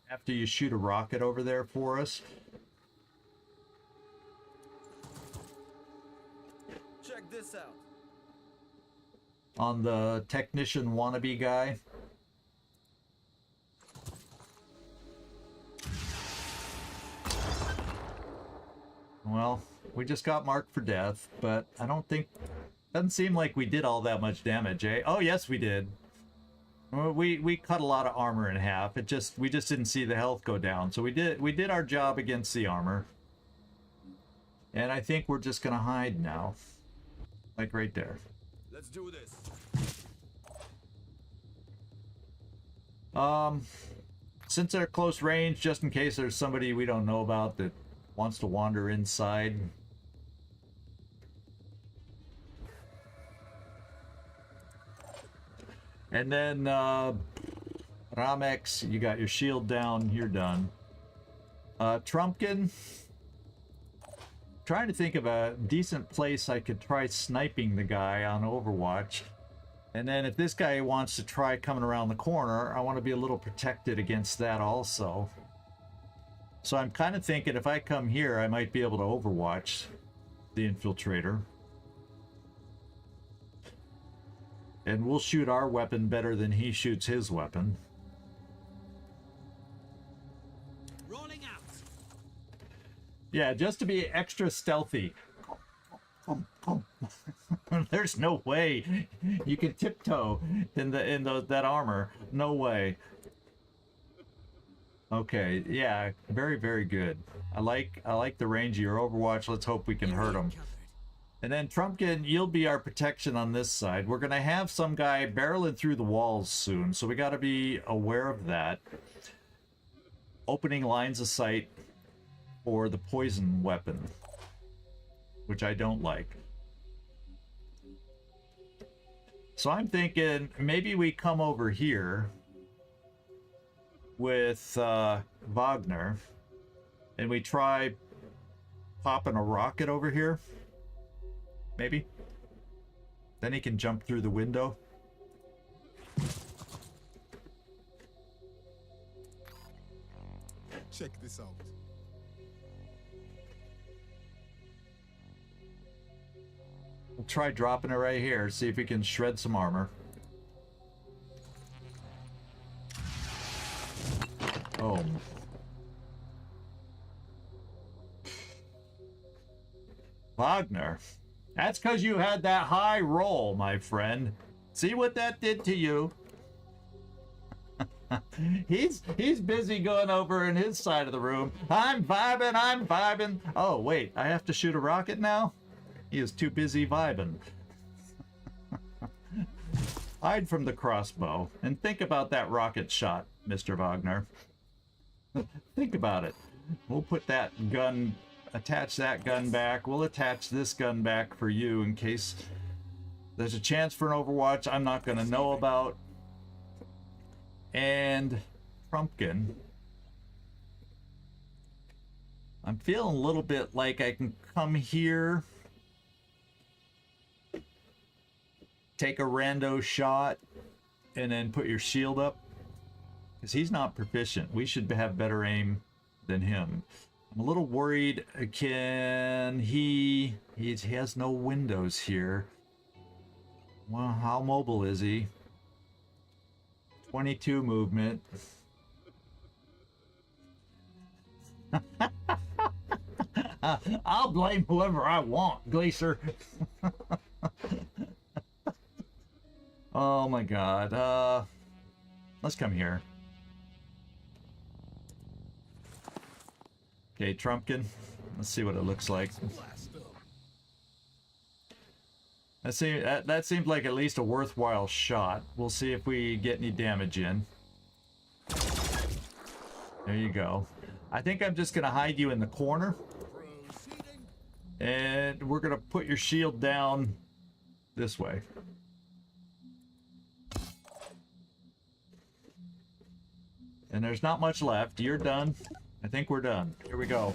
Speaker 1: after you shoot a rocket over there for us.
Speaker 5: Check this out.
Speaker 1: On the technician wannabe guy. Well, we just got marked for death, but I don't think... Doesn't seem like we did all that much damage, eh? Oh, yes, we did. We cut a lot of armor in half. We just didn't see the health go down. So we did our job against the armor. And I think we're just gonna hide now. Like right there.
Speaker 5: Let's do this.
Speaker 1: Since they're close range, just in case there's somebody we don't know about that wants to wander inside. And then, Ramex, you got your shield down, you're done. Trumpkin, Trying to think of a decent place I could try sniping the guy on Overwatch. And then if this guy wants to try coming around the corner, I want to be a little protected against that also. So I'm kind of thinking if I come here, I might be able to Overwatch the infiltrator. And we'll shoot our weapon better than he shoots his weapon.
Speaker 4: Rolling out.
Speaker 1: Yeah, just to be extra stealthy. There's no way you can tiptoe in that armor. No way. Okay, yeah, very, very good. I like the range of your Overwatch. Let's hope we can hurt him. And then Trumpkin, you'll be our protection on this side. We're gonna have some guy barreling through the walls soon, so we gotta be aware of that. Opening lines of sight for the poison weapon, which I don't like. So I'm thinking maybe we come over here with Wagner and we try popping a rocket over here. Maybe. Then he can jump through the window.
Speaker 5: Check this out.
Speaker 1: We'll try dropping it right here, see if we can shred some armor. Oh. Wagner. That's because you had that high roll, my friend. See what that did to you? He's busy going over in his side of the room. I'm vibing. Oh, wait, I have to shoot a rocket now? He is too busy vibing. Hide from the crossbow and think about that rocket shot, Mr. Wagner. Think about it. We'll put that gun, attach that gun back. We'll attach this gun back for you in case there's a chance for an Overwatch I'm not going to know about. And Trumpkin. I'm feeling a little bit like I can come here, take a rando shot, and then put your shield up. Because he's not proficient. We should have better aim than him. I'm a little worried. Can he has no windows here. Well, how mobile is he? 22 movement. I'll blame whoever I want, Glacier. Oh my god. Let's come here. Okay, Trumpkin. Let's see what it looks like. That seemed like at least a worthwhile shot. We'll see if we get any damage in. There you go. I think I'm just gonna hide you in the corner. And we're gonna put your shield down this way. And there's not much left. You're done. I think we're done. Here we go.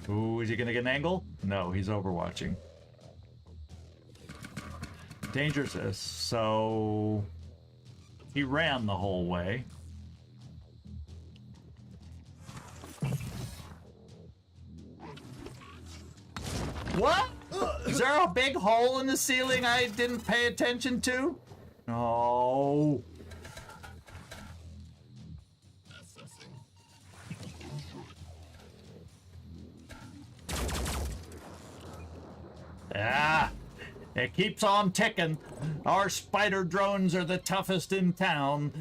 Speaker 1: Ooh, is he gonna get an angle? No, he's overwatching. Dangerous. So he ran the whole way. What? Is there a big hole in the ceiling I didn't pay attention to? No. Ah, it keeps on ticking. Our spider drones are the toughest in town.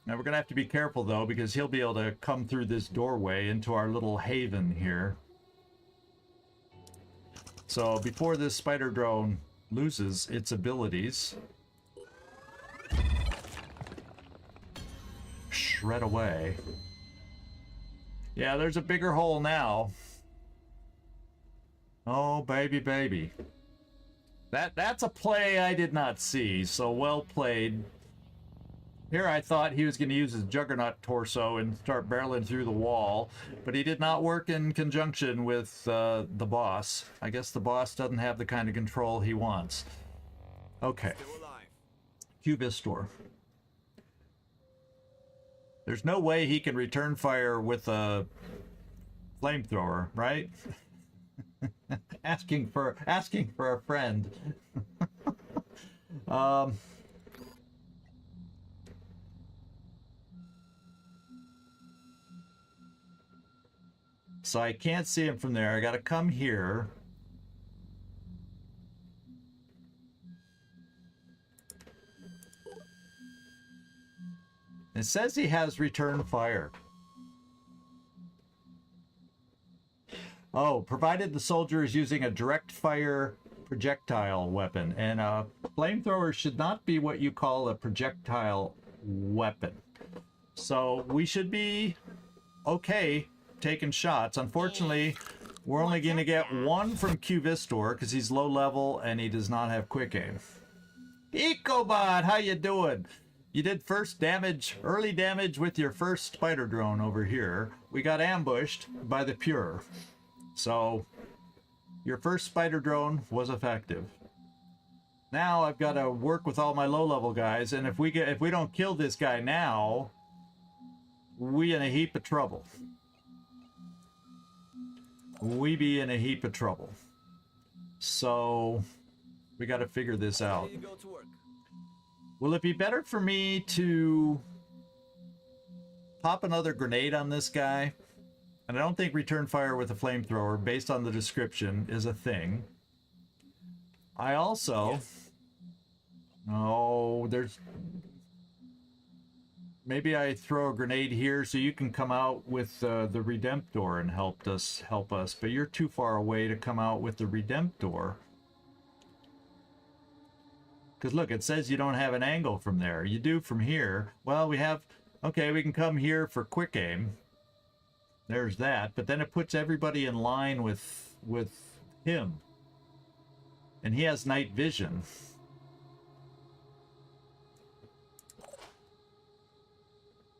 Speaker 1: Now we're gonna have to be careful though, because he'll be able to come through this doorway into our little haven here. So before this spider drone loses its abilities, shred away. Yeah, there's a bigger hole now. Oh, baby, baby. That's a play I did not see, so well played. Here I thought he was going to use his Juggernaut torso and start barreling through the wall, but he did not work in conjunction with the boss. I guess the boss doesn't have the kind of control he wants. Okay.
Speaker 5: Still alive.
Speaker 1: Cubistor. There's no way he can return fire with a flamethrower, right? asking for a friend. So I can't see him from there. I gotta come here. It says he has return fire. Oh, provided the soldier is using a direct fire projectile weapon. And a flamethrower should not be what you call a projectile weapon. So we should be okay taking shots. Unfortunately, we're only going to get one from Cubistor because he's low level and he does not have quick aim. Ecobot, how you doing? You did first damage, early damage with your first spider drone over here. We got ambushed by the Pure. So your first spider drone was effective. Now I've got to work with all my low level guys, and if we don't kill this guy now, we in a heap of trouble. We be in a heap of trouble. So we got to figure this out.
Speaker 5: Ready to go to work.
Speaker 1: Will it be better for me to pop another grenade on this guy? And I don't think return fire with a flamethrower, based on the description, is a thing. I also...
Speaker 5: Yes.
Speaker 1: Oh, there's... Maybe I throw a grenade here so you can come out with the Redemptor and help us. But you're too far away to come out with the Redemptor. Because look, it says you don't have an angle from there. You do from here. Well, we have... Okay, we can come here for quick aim. There's that. But then it puts everybody in line with him. And he has night vision.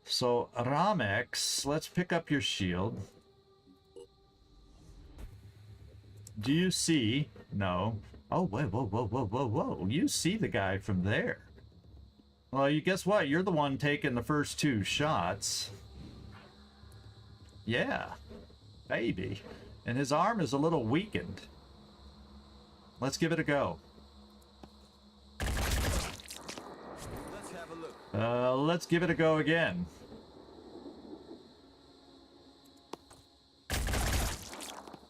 Speaker 1: So, Ramex, let's pick up your shield. Do you see? No. Oh, whoa, whoa, whoa, whoa, whoa, whoa. You see the guy from there. Well, you guess what? You're the one taking the first two shots. Yeah. Baby. And his arm is a little weakened. Let's give it a go.
Speaker 5: Let's have a look.
Speaker 1: Let's give it a go again.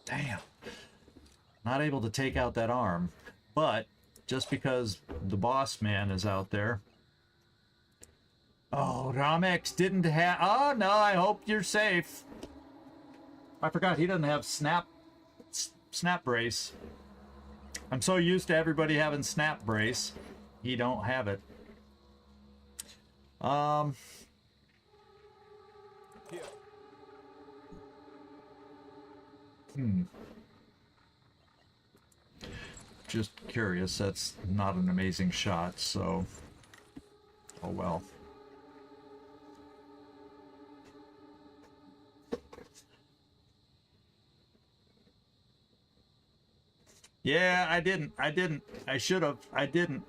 Speaker 1: Damn. Not able to take out that arm. But, just because the boss man is out there. Oh, Ramex didn't have... Oh, no, I hope you're safe. I forgot he doesn't have snap brace. I'm so used to everybody having snap brace. He don't have it.
Speaker 5: Here.
Speaker 1: Just curious. That's not an amazing shot, so... Oh, well. Yeah, I didn't. I should have. I didn't.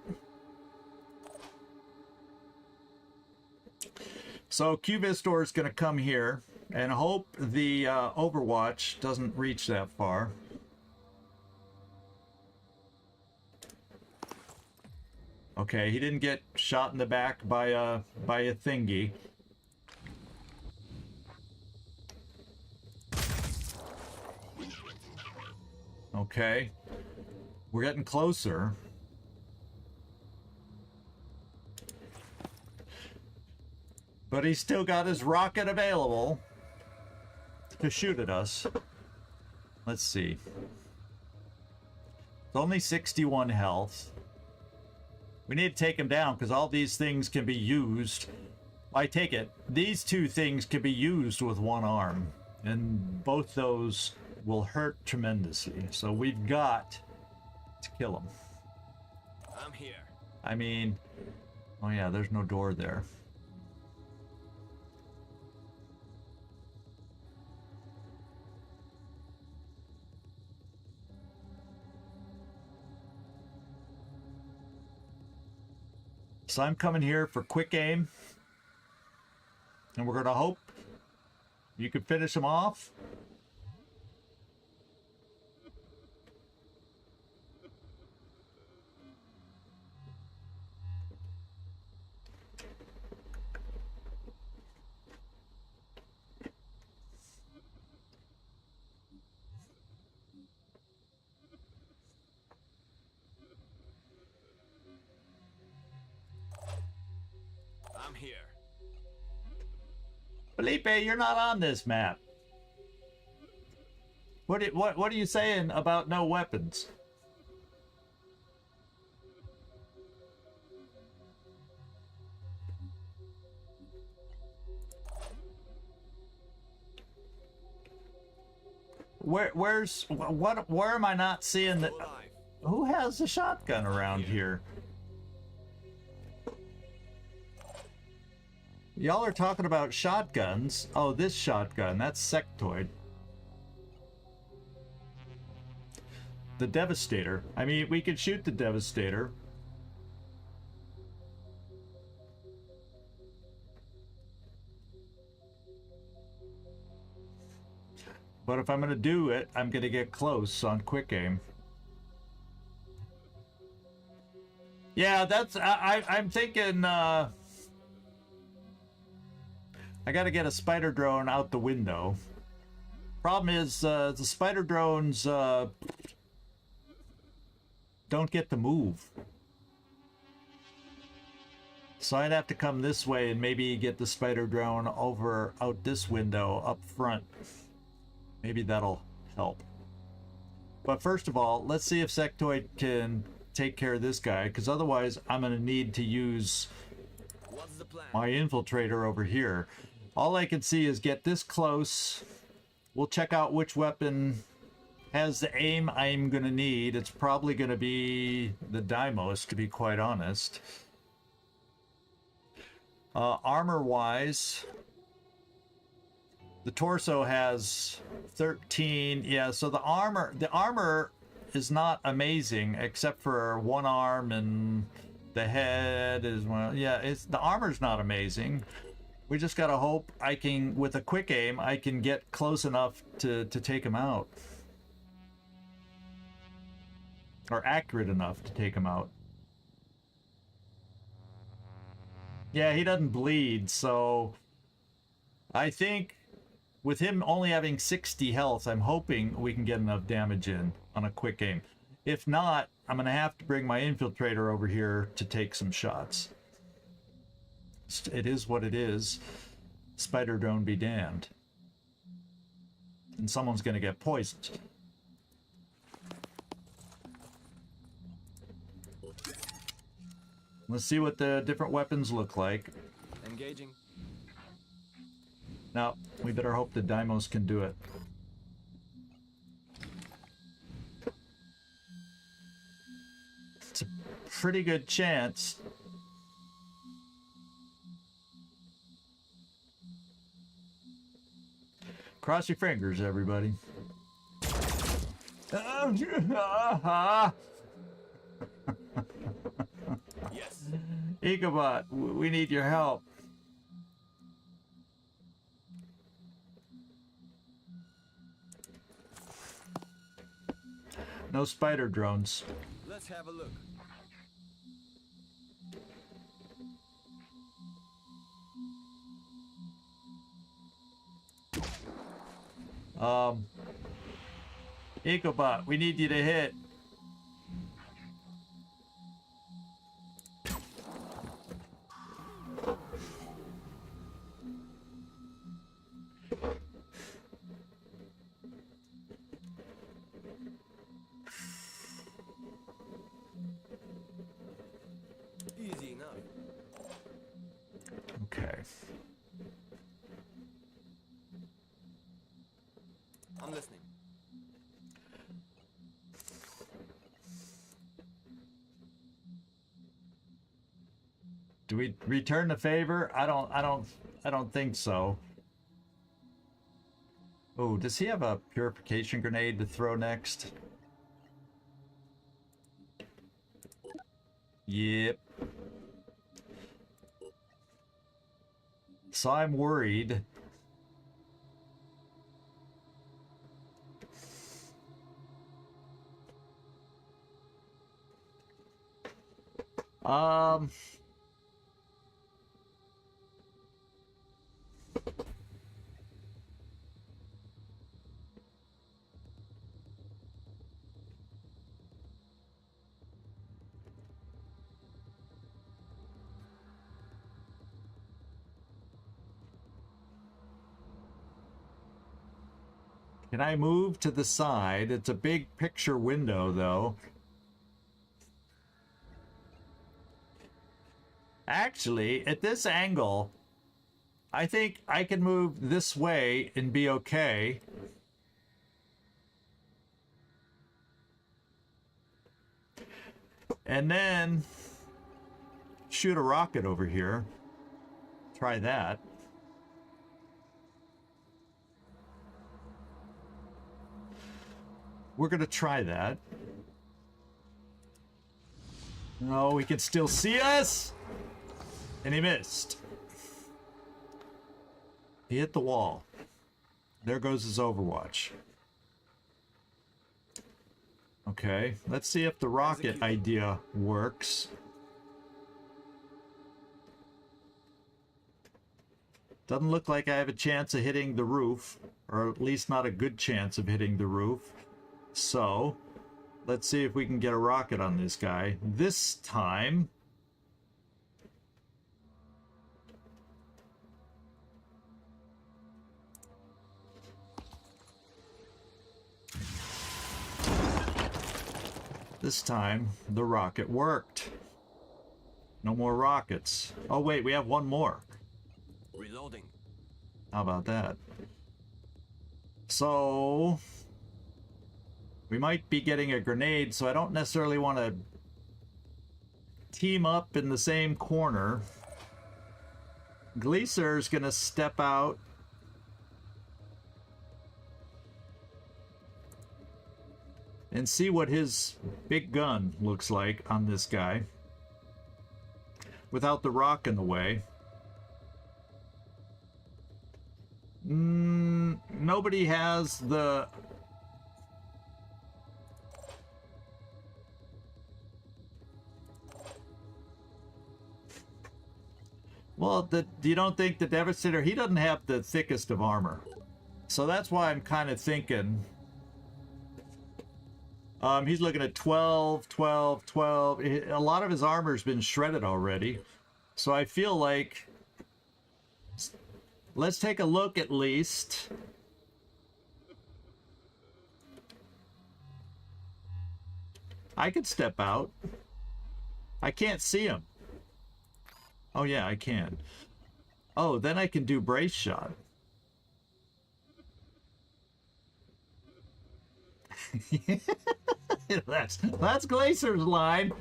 Speaker 1: So Cubistor is going to come here and hope the Overwatch doesn't reach that far. Okay, he didn't get shot in the back by a thingy. Okay. We're getting closer. But he's still got his rocket available to shoot at us. Let's see. It's only 61 health. We need to take him down because all these things can be used. I take it. These two things can be used with one arm. And both those will hurt tremendously. So we've got to kill him.
Speaker 5: I'm here.
Speaker 1: I mean, oh yeah, there's no door there. So I'm coming here for quick aim. And we're gonna hope you can finish him off.
Speaker 5: I'm here.
Speaker 1: Felipe, you're not on this map. What are you saying about no weapons? Where am I not seeing the who has the shotgun around here? Y'all are talking about shotguns. Oh, this shotgun, that's sectoid. The Devastator. I mean, we could shoot the Devastator. But if I'm gonna do it, I'm gonna get close on quick aim. Yeah, that's I'm thinking I gotta get a spider drone out the window. Problem is, the spider drones don't get to move. So I'd have to come this way and maybe get the spider drone over out this window up front. Maybe that'll help. But first of all, let's see if Sectoid can take care of this guy, because otherwise I'm gonna need to use my infiltrator over here. All I can see is get this close. We'll check out which weapon has the aim I'm gonna need. It's probably gonna be the Deimos, to be quite honest. Armor wise, the torso has 13. Yeah, so the armor is not amazing, except for one arm, and the head is one. Yeah, the armor's not amazing. We just gotta hope I can, with a quick aim, I can get close enough to take him out. Or accurate enough to take him out. Yeah, he doesn't bleed, so I think with him only having 60 health, I'm hoping we can get enough damage in on a quick aim. If not, I'm gonna have to bring my infiltrator over here to take some shots. It is what it is. Spider drone be damned. And someone's gonna get poisoned. Let's see what the different weapons look like.
Speaker 5: Engaging.
Speaker 1: Now, we better hope the Deimos can do it. It's a pretty good chance. Cross your fingers, everybody.
Speaker 5: Yes.
Speaker 1: Ecobot, we need your help. No spider drones.
Speaker 5: Let's have a look.
Speaker 1: Ecobot, we need you to hit.
Speaker 5: Easy enough.
Speaker 1: Okay.
Speaker 5: I'm listening.
Speaker 1: Do we return the favor? I don't think so. Oh, does he have a purification grenade to throw next? Yep. So I'm worried. Can I move to the side? It's a big picture window, though. Actually, at this angle, I think I can move this way and be okay. And then shoot a rocket over here. Try that. We're gonna try that. No, he can still see us! And he missed. He hit the wall. There goes his Overwatch. Okay, let's see if the rocket idea works. Doesn't look like I have a chance of hitting the roof, or at least not a good chance of hitting the roof. So, let's see if we can get a rocket on this guy. This time... This time, the rocket worked. No more rockets. Oh wait, we have one more.
Speaker 5: Reloading.
Speaker 1: How about that? So... we might be getting a grenade, so I don't necessarily want to team up in the same corner. Gleaser's gonna step out. And see what his big gun looks like on this guy. Without the rock in the way. Nobody has the... Well, you don't think the Devastator, he doesn't have the thickest of armor. So that's why I'm kind of thinking... he's looking at 12, 12, 12. A lot of his armor's been shredded already. So I feel like... let's take a look at least. I could step out. I can't see him. Oh yeah, I can. Oh, then I can do brace shot. that's Glacier's line.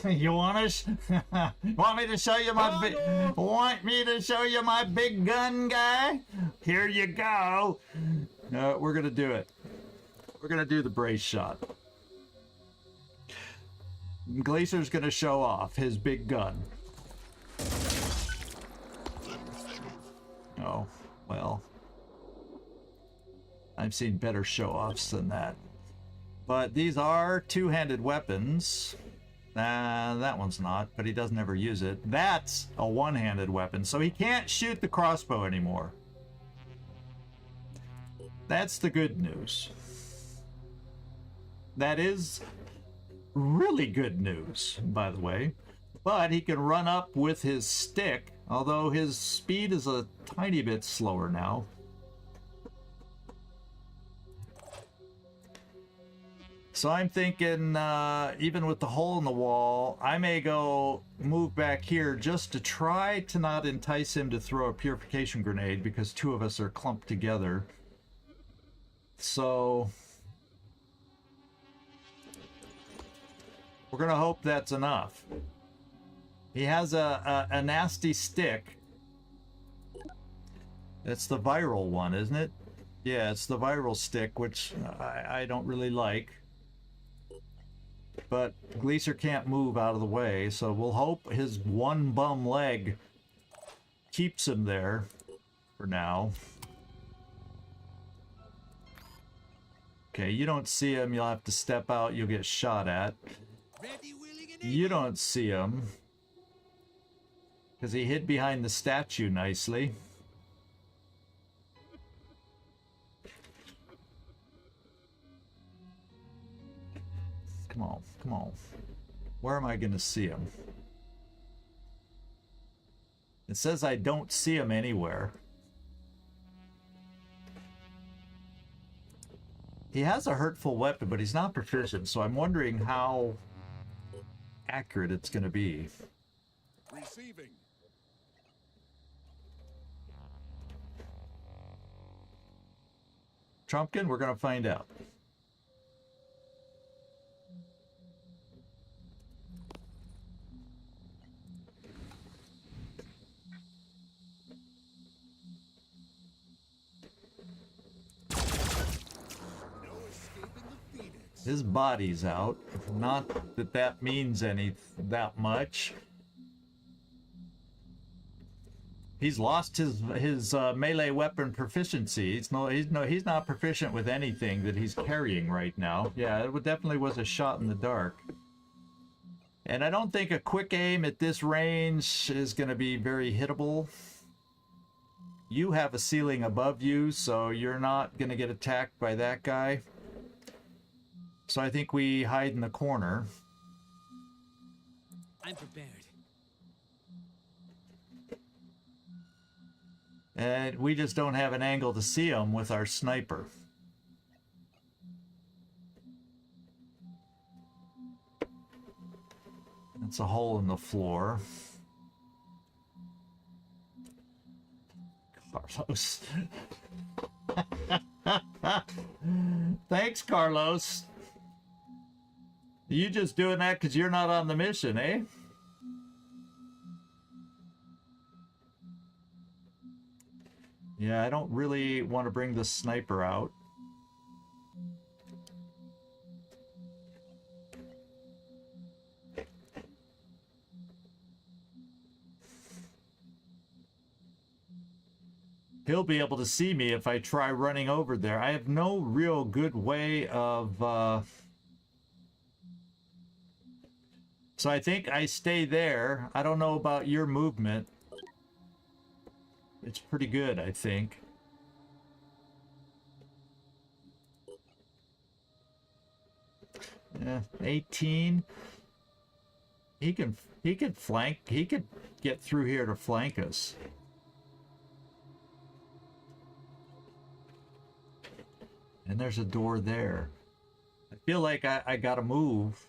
Speaker 1: You want me to show you my want me to show you my big gun, guy? Here you go. We're gonna do it. We're gonna do the brace shot. Glacier's gonna show off his big gun. Oh, well. I've seen better show-offs than that. But these are two-handed weapons. That one's not, but he doesn't ever use it. That's a one-handed weapon, so he can't shoot the crossbow anymore. That's the good news. That is really good news, by the way. But he can run up with his stick, although his speed is a tiny bit slower now. So I'm thinking, even with the hole in the wall, I may go move back here just to try to not entice him to throw a purification grenade, because two of us are clumped together. So we're gonna hope that's enough. He has a nasty stick. It's the viral one, isn't it? Yeah, it's the viral stick, which I don't really like. But Gleaser can't move out of the way, so we'll hope his one bum leg keeps him there. for now. Okay, you don't see him. You'll have to step out. You'll get shot at.
Speaker 4: Ready, willing, and
Speaker 1: You don't see him. Because he hid behind the statue nicely. Come on, come on. Where am I going to see him? It says I don't see him anywhere. He has a hurtful weapon, but he's not proficient, so I'm wondering how accurate it's going to be.
Speaker 4: Receiving.
Speaker 1: Trumpkin, we're going to find out. His body's out. Not that that means that much. He's lost his melee weapon proficiency. He's not proficient with anything that he's carrying right now. Yeah, it definitely was a shot in the dark. And I don't think a quick aim at this range is going to be very hittable. You have a ceiling above you, so you're not going to get attacked by that guy. So I think we hide in the corner.
Speaker 4: I'm prepared.
Speaker 1: And we just don't have an angle to see him with our sniper. That's a hole in the floor. Carlos. Thanks, Carlos. You just doing that because you're not on the mission, eh? Yeah, I don't really want to bring the sniper out. He'll be able to see me if I try running over there. I have no real good way of... So I think I stay there. I don't know about your movement. It's pretty good, I think. Yeah, 18. He could flank. He could get through here to flank us. And there's a door there. I feel like I gotta move.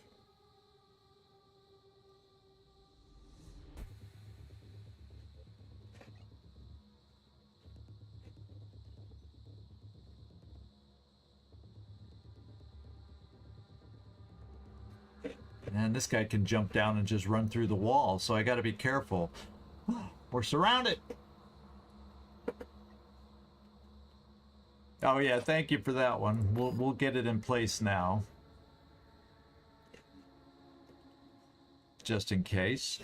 Speaker 1: And this guy can jump down and just run through the wall, so I gotta be careful. We're surrounded! Oh yeah, thank you for that one. We'll get it in place now. Just in case.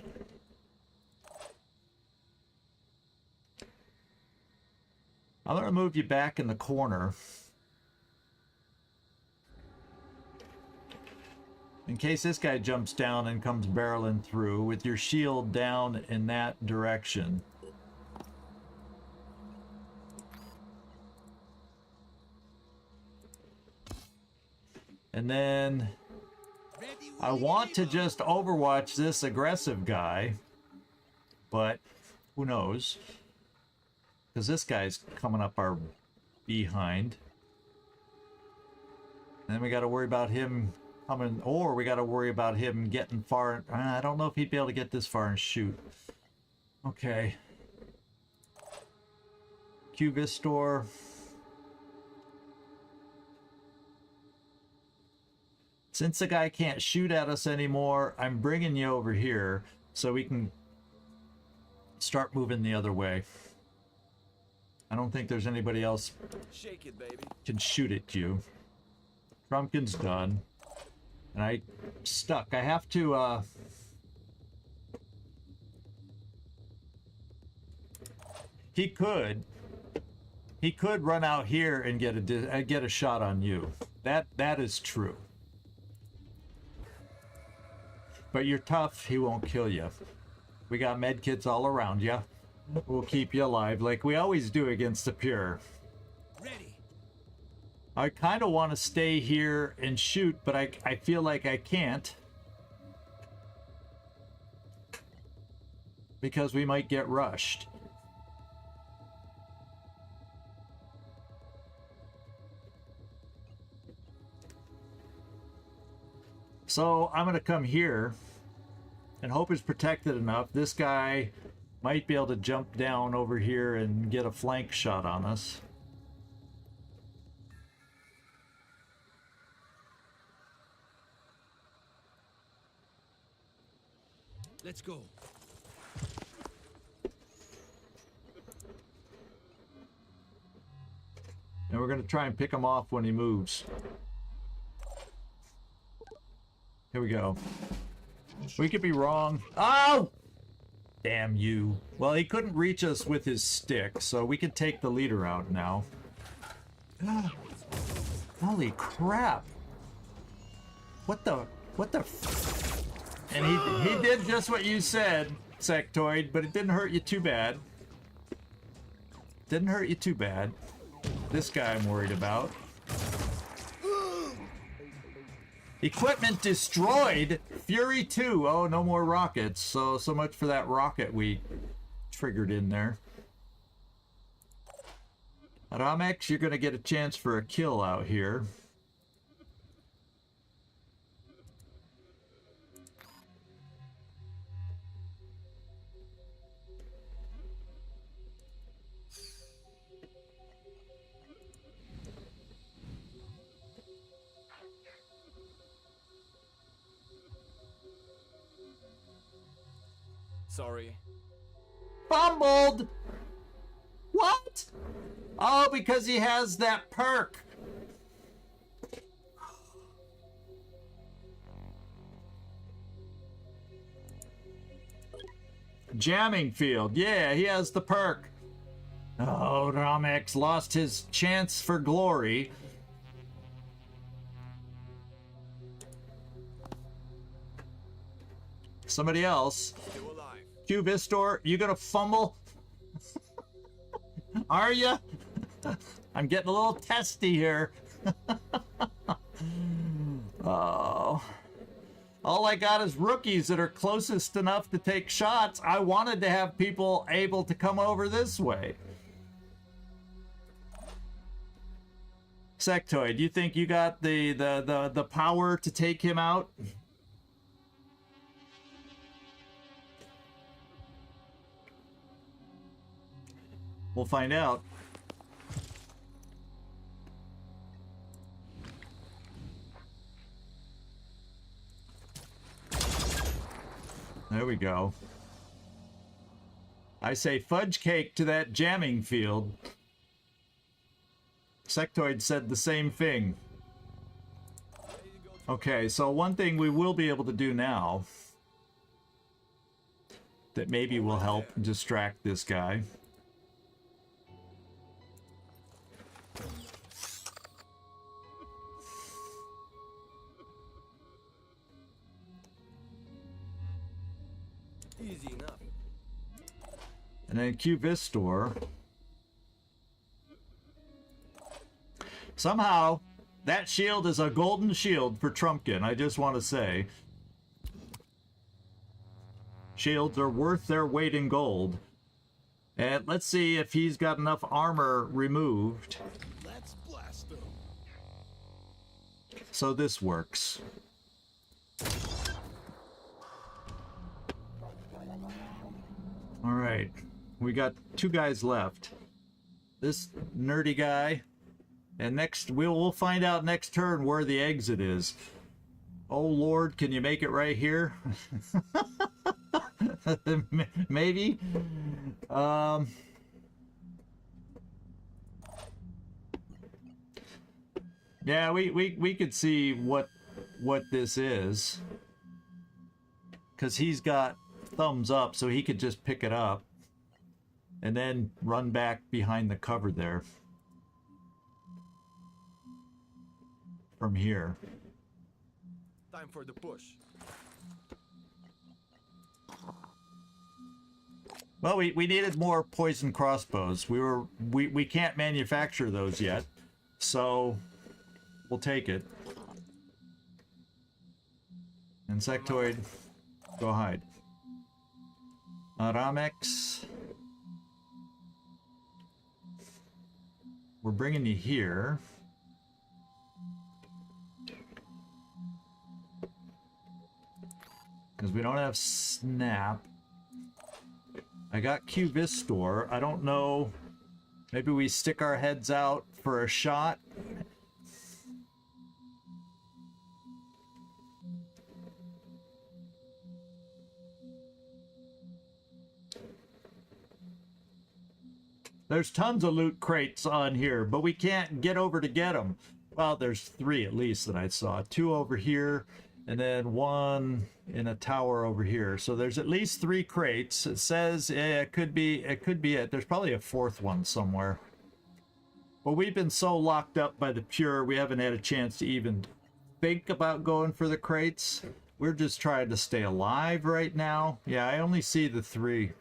Speaker 1: I'm gonna move you back in the corner. In case this guy jumps down and comes barreling through with your shield down in that direction. And then I want to just overwatch this aggressive guy, but who knows? Because this guy's coming up our behind. And then we got to worry about him coming, or we got to worry about him getting far. I don't know if he'd be able to get this far and shoot. Okay. Q-Vistor. Since the guy can't shoot at us anymore, I'm bringing you over here so we can start moving the other way. I don't think there's anybody else
Speaker 5: Shake it, baby.
Speaker 1: can shoot at you. Trumpkin's done. And I'm stuck. I have to, he could He could run out here and get a shot on you. That is true. But you're tough, he won't kill you. We got med kits all around you. We'll keep you alive like we always do against the pure.
Speaker 4: Ready.
Speaker 1: I kind of want to stay here and shoot, but I feel like I can't. Because we might get rushed. So I'm going to come here and hope it's protected enough. This guy might be able to jump down over here and get a flank shot on us.
Speaker 4: Let's go.
Speaker 1: And we're going to try and pick him off when he moves. Here we go. We could be wrong. Oh! Damn you. Well, he couldn't reach us with his stick, so we can take the leader out now. Holy crap. What the and he did just what you said, Sectoid, but it didn't hurt you too bad. Didn't hurt you too bad. This guy I'm worried about. Equipment destroyed. Fury 2. Oh, no more rockets. So much for that rocket we triggered in there. Ramex, you're going to get a chance for a kill out here.
Speaker 5: Sorry.
Speaker 1: Fumbled! What? Oh, because he has that perk. Jamming field. Yeah, he has the perk. Oh, Ramex lost his chance for glory. Somebody else.
Speaker 5: Still alive.
Speaker 1: Q Vistor, you gonna fumble? Are ya? I'm getting a little testy here. Oh. All I got is rookies that are closest enough to take shots. I wanted to have people able to come over this way. Sectoid, do you think you got the power to take him out? We'll find out. There we go. I say fudge cake to that jamming field. Sectoid said the same thing. Okay, so one thing we will be able to do now that maybe will help distract this guy.
Speaker 5: Easy enough.
Speaker 1: And then Q Vistor. Somehow, that shield is a golden shield for Trumpkin, I just want to say. Shields are worth their weight in gold. And let's see if he's got enough armor removed.
Speaker 4: Let's blast them.
Speaker 1: So this works. All right, we got 2 guys left. This nerdy guy, and next we'll find out next turn where the exit is. Oh Lord, can you make it right here? Maybe. Yeah, we could see what this is, because he's got thumbs up, so he could just pick it up and then run back behind the cover there. from here.
Speaker 5: Time for the push.
Speaker 1: Well, we needed more poison crossbows. We can't manufacture those yet, so we'll take it. Insectoid, go hide. Ramex, we're bringing you here. Because we don't have Snap. I got Q-Vistor. I don't know. Maybe we stick our heads out for a shot. There's tons of loot crates on here, but we can't get over to get them. Well, there's 3 at least that I saw. 2 over here, and then 1 in a tower over here. So there's at least 3 crates. It says it could be it. There's probably a 4th one somewhere. But we've been so locked up by the Pure, we haven't had a chance to even think about going for the crates. We're just trying to stay alive right now. Yeah, I only see the 3.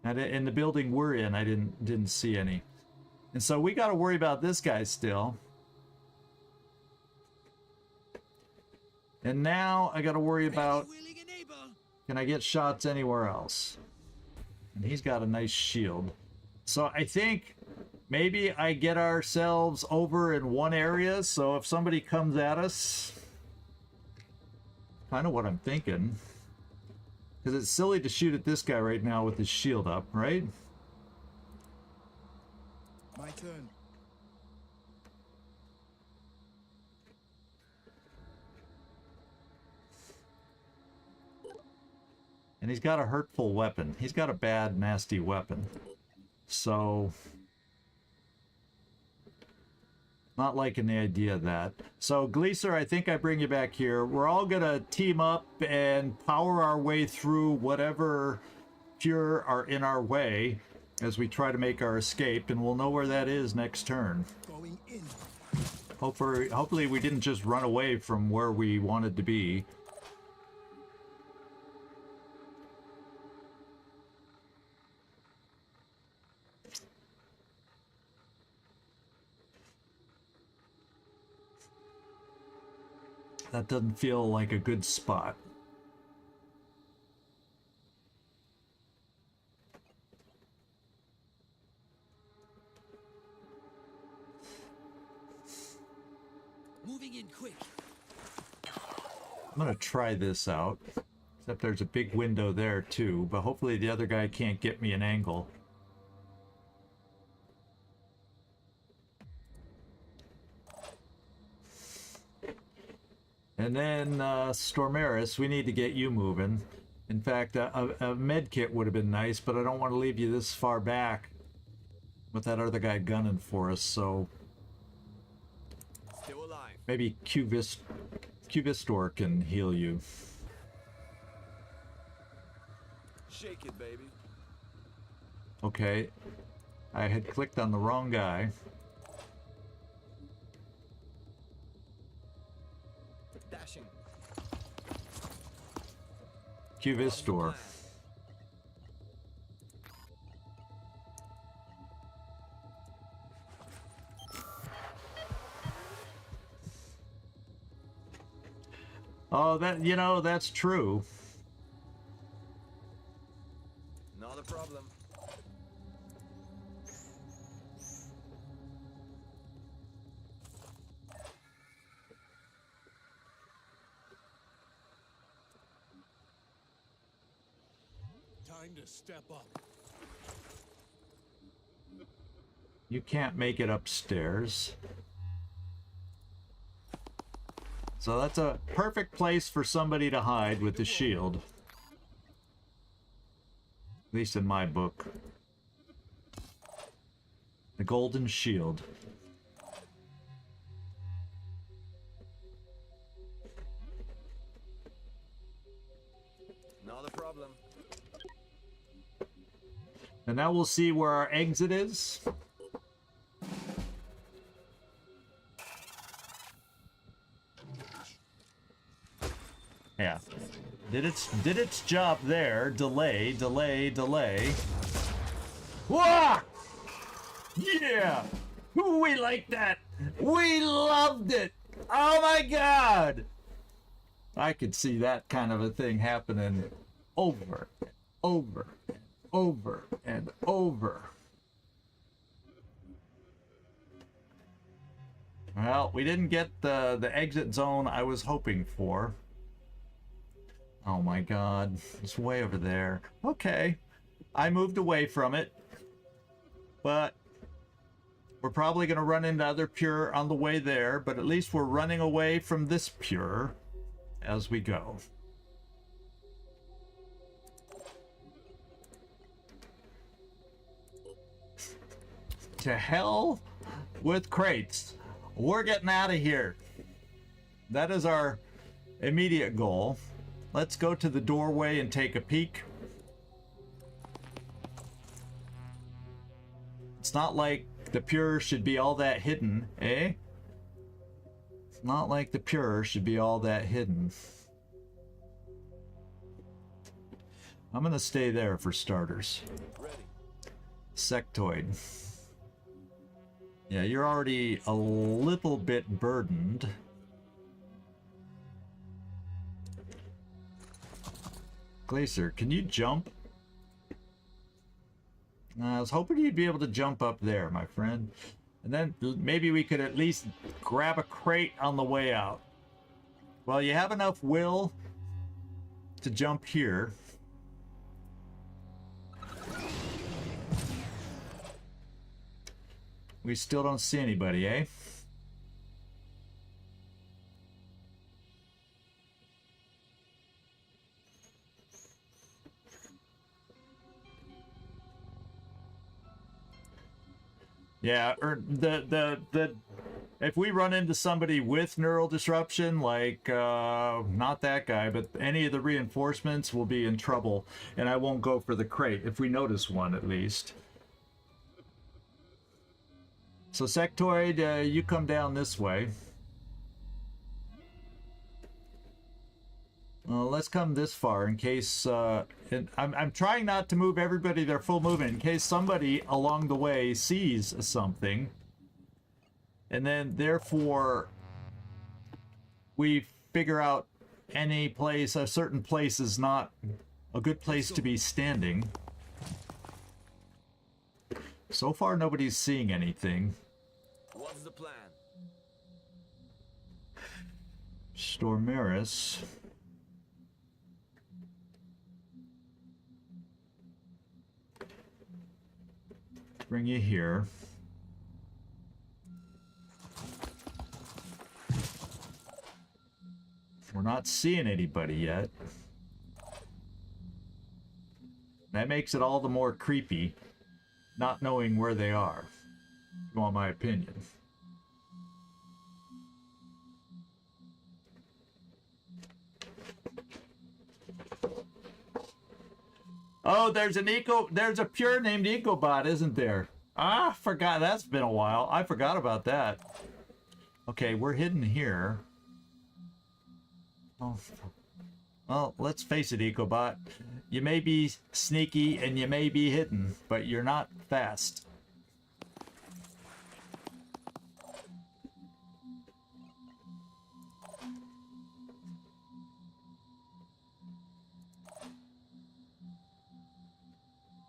Speaker 1: And in the building we're in, I didn't see any. And so we got to worry about this guy still. And now I got to worry about, can I get shots anywhere else? And he's got a nice shield. So I think maybe I get ourselves over in one area. So if somebody comes at us, kind of what I'm thinking. Because it's silly to shoot at this guy right now with his shield up, right?
Speaker 4: My turn.
Speaker 1: And he's got a hurtful weapon. He's got a bad, nasty weapon. So, not liking the idea of that. So, Gleeser, I think I bring you back here. We're all going to team up and power our way through whatever Pure are in our way as we try to make our escape, and we'll know where that is next turn.
Speaker 4: Going in.
Speaker 1: Hopefully we didn't just run away from where we wanted to be. That doesn't feel like a good spot.
Speaker 4: Moving in quick.
Speaker 1: I'm gonna try this out. Except there's a big window there too, but hopefully the other guy can't get me an angle. And then, Stormaris, we need to get you moving. In fact, a med kit would have been nice, but I don't want to leave you this far back with that other guy gunning for us, so...
Speaker 5: Still alive.
Speaker 1: Maybe Q-Vistor can heal you.
Speaker 5: Shake it, baby.
Speaker 1: Okay. I had clicked on the wrong guy.
Speaker 5: Dashing.
Speaker 1: Q-Vistor. Oh, that, you know, that's true.
Speaker 5: Not a problem.
Speaker 4: Time to step up.
Speaker 1: You can't make it upstairs. So that's a perfect place for somebody to hide with the shield. At least in my book. The golden shield.
Speaker 5: Not a problem.
Speaker 1: And now we'll see where our exit is. Yeah. Did its job there. Delay, delay, delay. Wah! Yeah! Ooh, we like that! We loved it! Oh my god! I could see that kind of a thing happening over, over, over, and over. Well, we didn't get the exit zone I was hoping for. Oh my god, it's way over there. Okay, I moved away from it, but we're probably going to run into other pure on the way there, but at least we're running away from this pure as we go. To hell with crates. We're getting out of here. That is our immediate goal. Let's go to the doorway and take a peek. It's not like the pure should be all that hidden, eh? It's not like the pure should be all that hidden. I'm gonna stay there for starters. Sectoid. Yeah, you're already a little bit burdened. Glacier, can you jump? I was hoping you'd be able to jump up there, my friend. And then maybe we could at least grab a crate on the way out. Well, you have enough will to jump here. We still don't see anybody, eh? Yeah, or if we run into somebody with neural disruption, like not that guy, but any of the reinforcements will be in trouble, and I won't go for the crate if we notice one at least. So Sectoid, you come down this way. Let's come this far in case, I'm trying not to move everybody their full movement in case somebody along the way sees something. And then therefore, we figure out any place, a certain place is not a good place to be standing. So far, nobody's seeing anything.
Speaker 5: What's the plan?
Speaker 1: Stormaris. Bring you here. We're not seeing anybody yet. That makes it all the more creepy, not knowing where they are, if you want my opinion. Oh, there's a pure named Ecobot, isn't there? Ah, forgot, that's been a while. I forgot about that. Okay, we're hidden here. Oh, well, let's face it, Ecobot. You may be sneaky and you may be hidden, but you're not fast.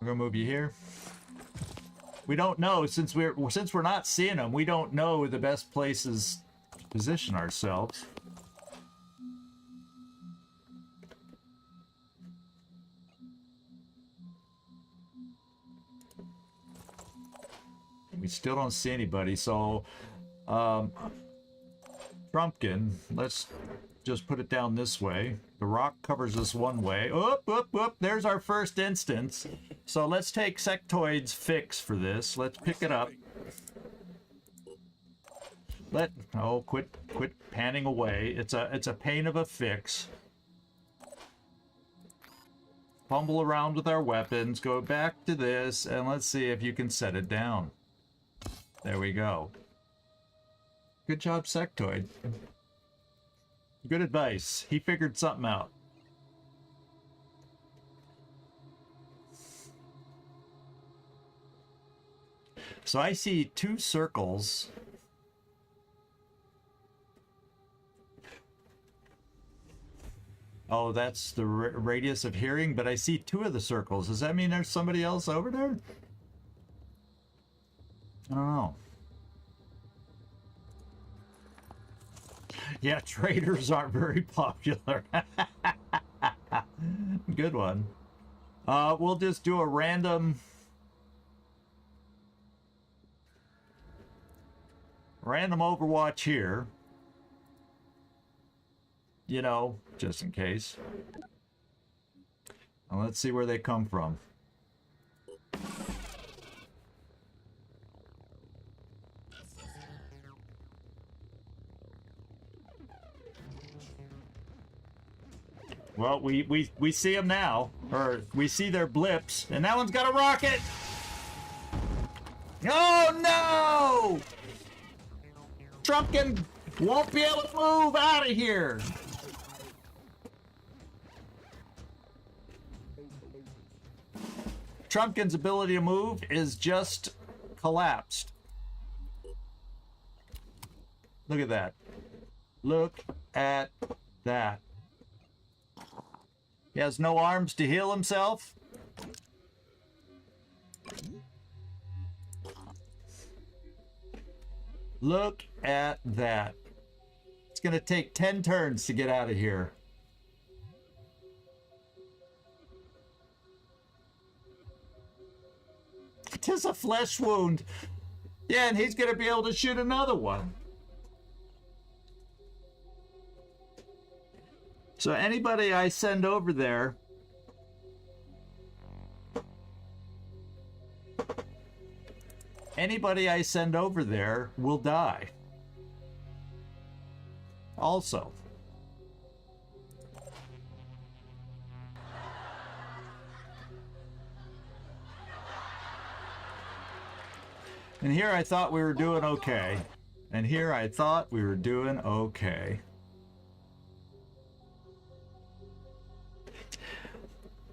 Speaker 1: We're gonna move you here. We don't know, since we're not seeing them, we don't know the best places to position ourselves. We still don't see anybody, so Trumpkin, let's just put it down this way. The rock covers us one way. Oop, oop, oop, there's our first instance. So let's take Sectoid's fix for this. Let's pick it up. Quit panning away. It's a pain of a fix. Fumble around with our weapons, go back to this, and let's see if you can set it down. There we go. Good job, Sectoid. Good advice. He figured something out. So I see 2 circles. Oh, that's the radius of hearing, but I see 2 of the circles. Does that mean there's somebody else over there? I don't know. Yeah, traders aren't very popular. Good one. We'll just do a random Overwatch here. You know, just in case. And let's see where they come from. Well, we see them now, or we see their blips, and that one's got a rocket. Oh no! Trumpkin won't be able to move out of here. Trumpkin's ability to move is just collapsed. Look at that. Look at that. He has no arms to heal himself. Look at that. It's going to take 10 turns to get out of here. Tis a flesh wound. Yeah, and he's going to be able to shoot another one. So anybody I send over there, will die. Also. And here I thought we were doing okay.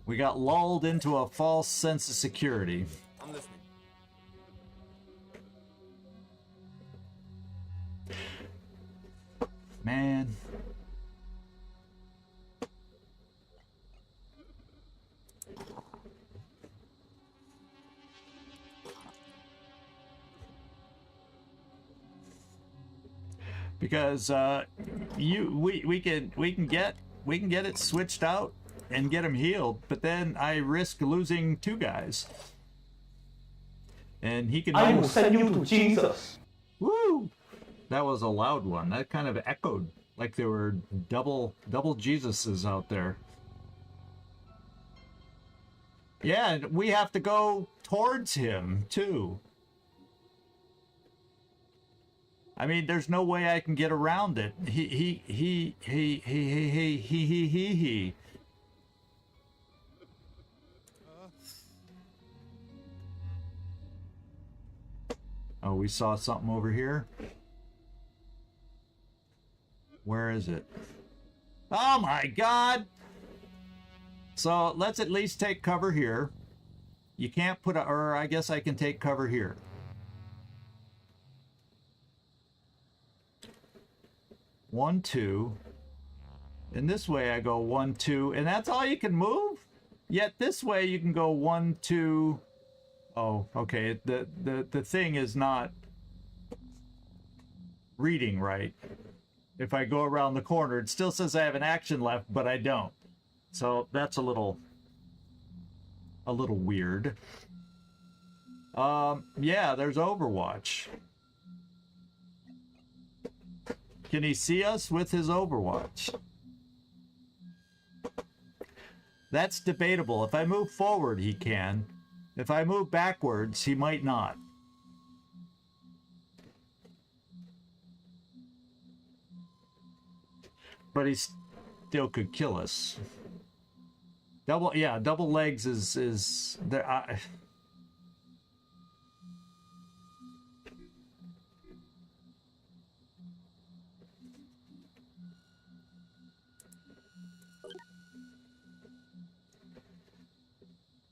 Speaker 1: We got lulled into a false sense of security.
Speaker 5: I'm listening.
Speaker 1: Man. Because we can get it switched out and get him healed, but then I risk losing 2 guys. And he can.
Speaker 6: I will send you to Jesus.
Speaker 1: Woo! That was a loud one. That kind of echoed like there were double Jesuses out there. Yeah, and we have to go towards him too. I mean, there's no way I can get around it. He. Oh, we saw something over here. Where is it? Oh my God! So let's at least take cover here. You can't put a, or I guess I can take cover here. One, 2. And this way I go 1, 2, and that's all you can move? Yet this way you can go 1, 2. Oh, okay. The thing is not reading right. If I go around the corner, it still says I have an action left, but I don't. So that's a little weird. Yeah, there's Overwatch. Can he see us with his Overwatch? That's debatable. If I move forward, he can. If I move backwards, he might not. But he still could kill us. Double legs is there.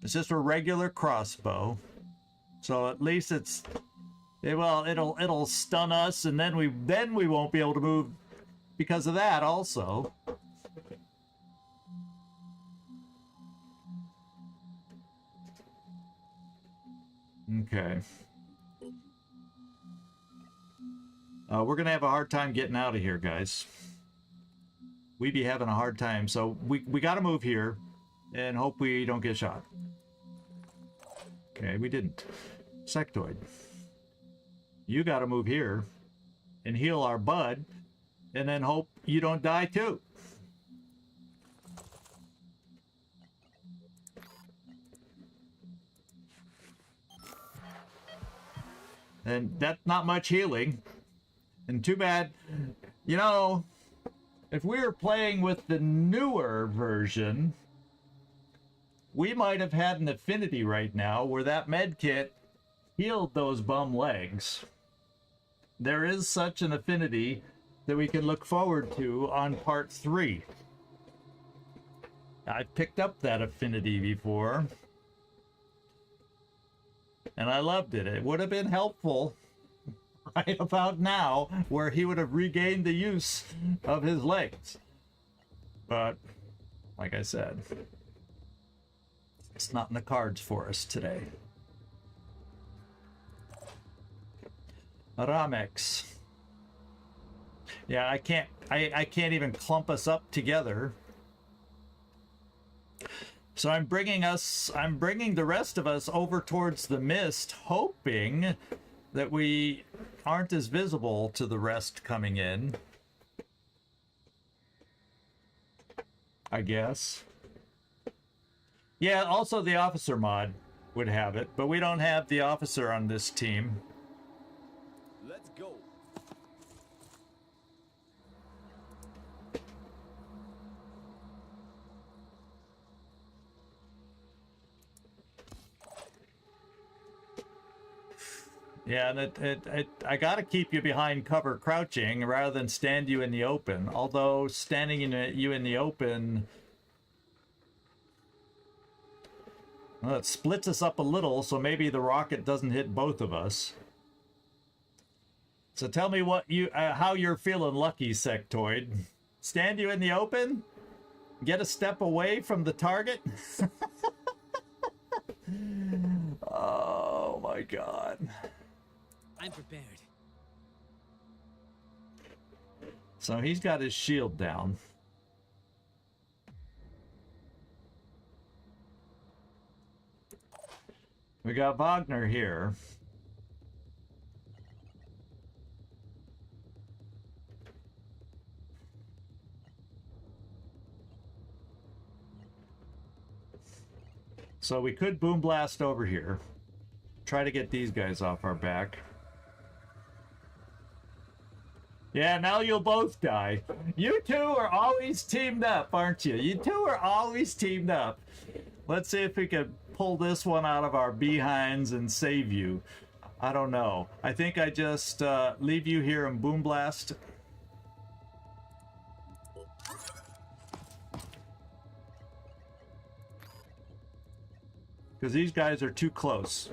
Speaker 1: It's just a regular crossbow. So at least it'll stun us, and then we won't be able to move because of that also. Okay. We're gonna have a hard time getting out of here, guys. We be having a hard time, so we gotta move here and hope we don't get shot. Okay, we didn't. Sectoid. You gotta move here and heal our bud, and then hope you don't die too. And that's not much healing. And too bad, you know, if we were playing with the newer version, we might have had an affinity right now where that med kit healed those bum legs. There is such an affinity that we can look forward to on part 3. I picked up that affinity before, and I loved it. It would have been helpful right about now, where he would have regained the use of his legs. But, like I said, it's not in the cards for us today. Ramex. Yeah, I can't even clump us up together. So I'm bringing the rest of us over towards the mist, hoping that we aren't as visible to the rest coming in. I guess. Yeah, also the officer mod would have it, but we don't have the officer on this team.
Speaker 5: Let's go.
Speaker 1: Yeah, and I gotta keep you behind cover crouching rather than stand you in the open. Although standing you in the open, well, it splits us up a little, so maybe the rocket doesn't hit both of us. So tell me what how you're feeling, Lucky Sectoid. Stand you in the open? Get a step away from the target? Oh my god.
Speaker 4: I'm prepared.
Speaker 1: So he's got his shield down. We got Wagner here. So we could boom blast over here. Try to get these guys off our back. Yeah, now you'll both die. You two are always teamed up, aren't you? You two are always teamed up. Let's see if we can pull this one out of our behinds and save you. I don't know. I think I just leave you here and boom blast. Because these guys are too close.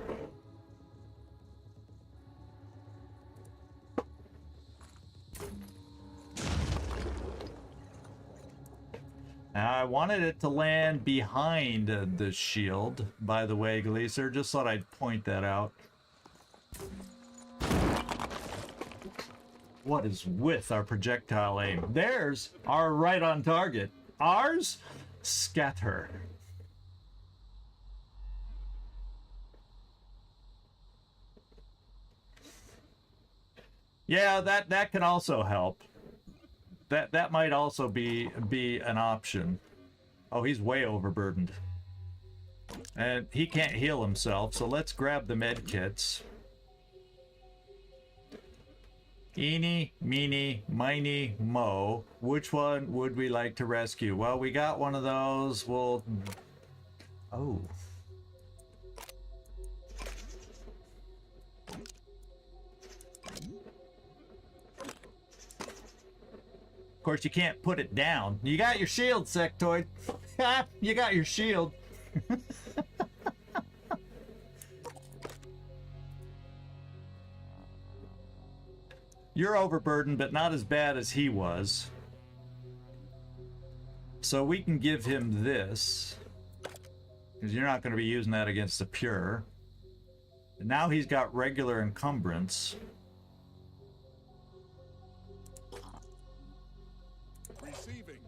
Speaker 1: I wanted it to land behind the shield, by the way, Gleaser. Just thought I'd point that out. What is with our projectile aim? Theirs are right on target. Ours? Scatter. Yeah, that can also help. That might also be an option. Oh, he's way overburdened. And he can't heal himself, so let's grab the med kits. Eeny, meeny, miny, mo. Which one would we like to rescue? Well, we got one of those. We'll... Oh. Of course, you can't put it down. You got your shield, Sectoid. You got your shield. You're overburdened, but not as bad as he was. So we can give him this, because you're not going to be using that against the pure. And now he's got regular encumbrance.
Speaker 5: Receiving.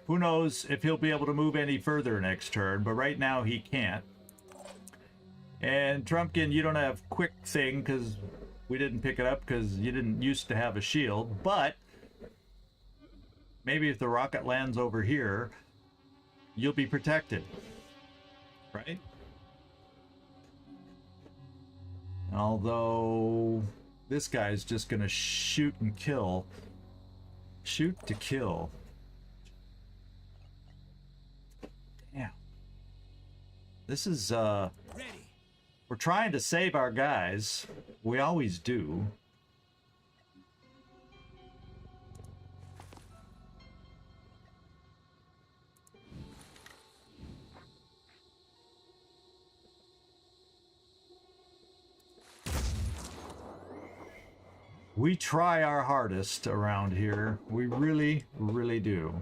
Speaker 1: Who knows if he'll be able to move any further next turn, but right now he can't. And Trumpkin, you don't have quick thing because we didn't pick it up because you didn't used to have a shield, but maybe if the rocket lands over here, you'll be protected, right? Although this guy's just gonna shoot and kill. Shoot to kill. Damn. This is
Speaker 4: Ready.
Speaker 1: we're trying to save our guys. We always do. We try our hardest around here. We really, really do.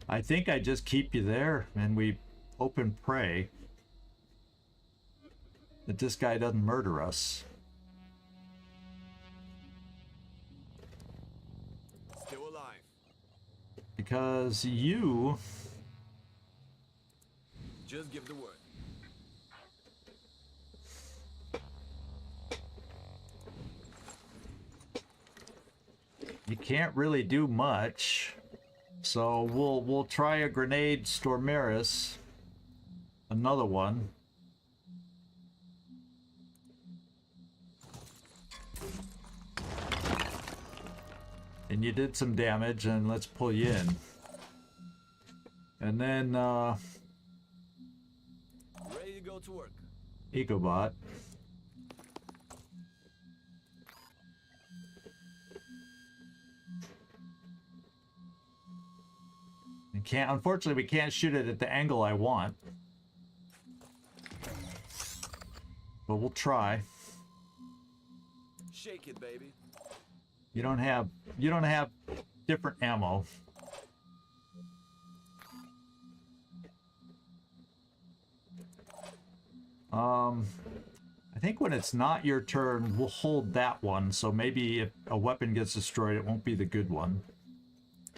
Speaker 1: I think I just keep you there and we hope and pray that this guy doesn't murder us.
Speaker 5: Still alive.
Speaker 1: Because you...
Speaker 5: Just give the word.
Speaker 1: You can't really do much. So we'll try a grenade Stormaris. Another one. And you did some damage, and let's pull you in. And then
Speaker 5: Ready to go to work.
Speaker 1: Ecobot. Unfortunately, we can't shoot it at the angle I want. But we'll try.
Speaker 5: Shake it, baby.
Speaker 1: You don't have different ammo. I think when it's not your turn, we'll hold that one, so maybe if a weapon gets destroyed, it won't be the good one.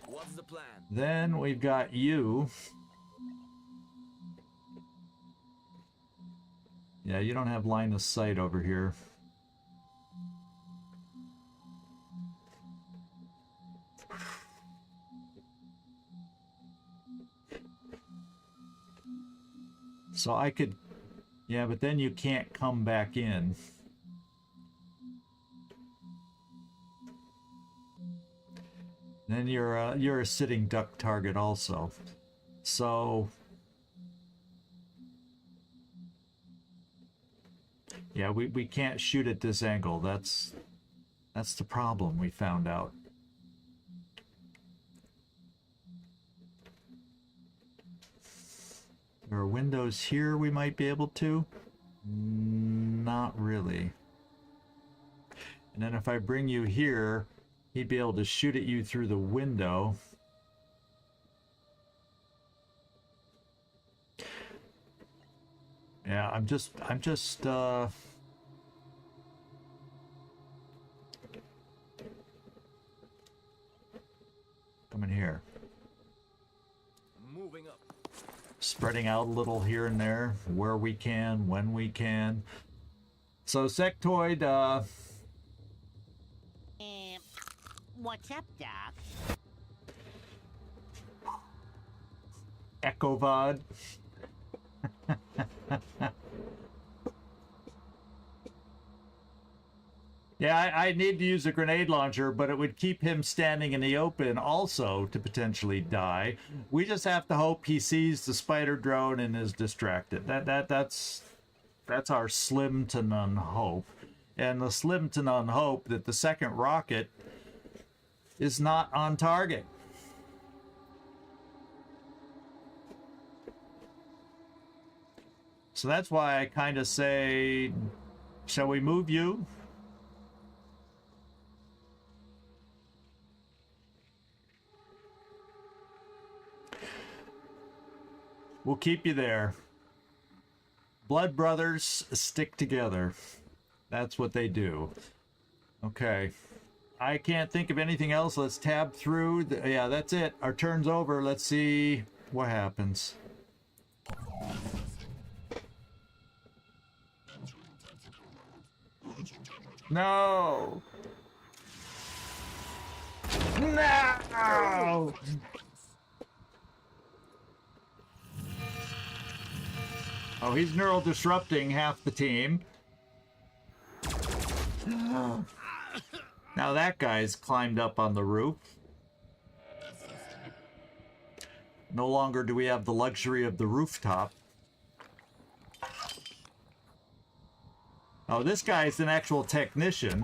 Speaker 5: What's the plan?
Speaker 1: Then we've got you. Yeah, you don't have line of sight over here. So I could... Yeah, but then you can't come back in. Then you're a sitting duck target also. So... Yeah, we can't shoot at this angle. That's the problem we found out. There are windows here we might be able to. Not really. And then if I bring you here, he'd be able to shoot at you through the window. Yeah, I'm just coming here.
Speaker 5: Moving up.
Speaker 1: Spreading out a little here and there, where we can, when we can. So Sectoid,
Speaker 2: What's up, Doc?
Speaker 1: Echovod. Yeah, I need to use a grenade launcher, but it would keep him standing in the open also to potentially die. We just have to hope he sees the spider drone and is distracted. That's our slim to none hope. And the slim to none hope that the second rocket is not on target. So that's why I kind of say Shall we move you? We'll keep you there. Blood brothers stick together. That's what they do. Okay. I can't think of anything else. Let's tab through. Yeah, that's it. Our turn's over. Let's see what happens. No! No! Oh, he's neural disrupting half the team. Now that guy's climbed up on the roof. No longer do we have the luxury of the rooftop. Oh, this guy's an actual technician.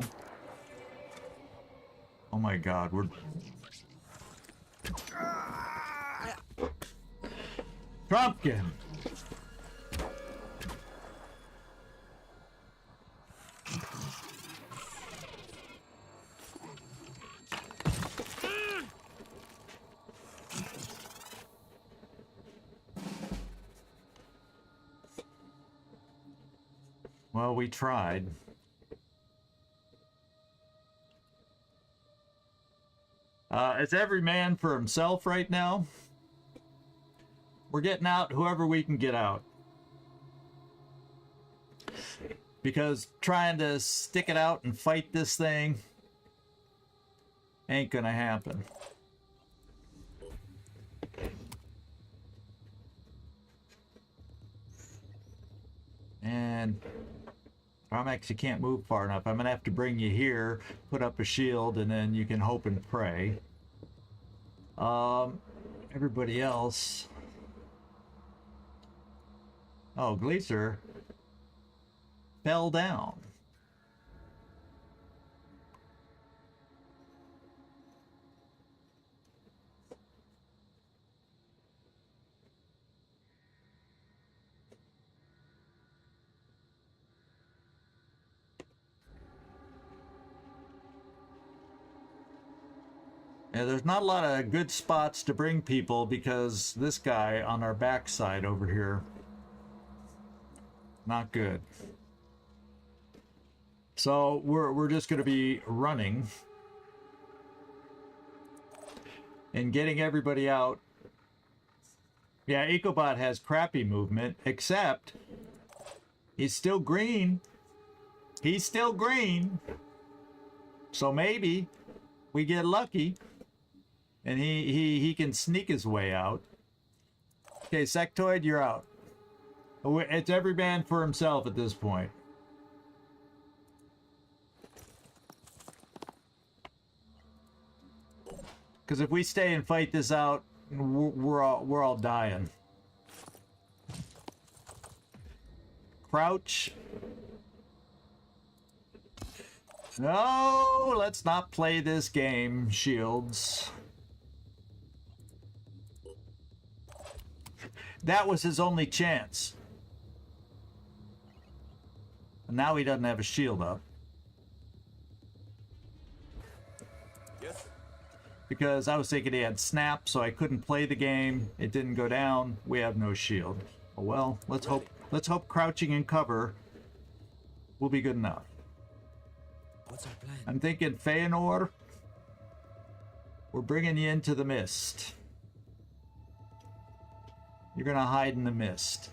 Speaker 1: Oh my god, we're... Trumpkin! Well, we tried. It's every man for himself right now. We're getting out whoever we can get out. Because trying to stick it out and fight this thing ain't gonna happen. And I actually can't move far enough. I'm gonna have to bring you here, put up a shield, and then you can hope and pray. Everybody else. Oh, Gleaser fell down. Yeah, there's not a lot of good spots to bring people because this guy on our backside over here, not good. So we're just going to be running and getting everybody out. Yeah, Ecobot has crappy movement, except he's still green. He's still green. So maybe we get lucky. And he can sneak his way out. Okay, Sectoid, you're out. It's every man for himself at this point. Because if we stay and fight this out, we're all dying. Crouch. No, let's not play this game, Shields. That was his only chance. And now he doesn't have a shield up.
Speaker 5: Yes.
Speaker 1: Because I was thinking he had snap, so I couldn't play the game. It didn't go down. We have no shield. Oh well, let's hope crouching in cover will be good enough.
Speaker 4: What's our plan?
Speaker 1: I'm thinking Feanor. We're bringing you into the mist. You're gonna hide in the mist.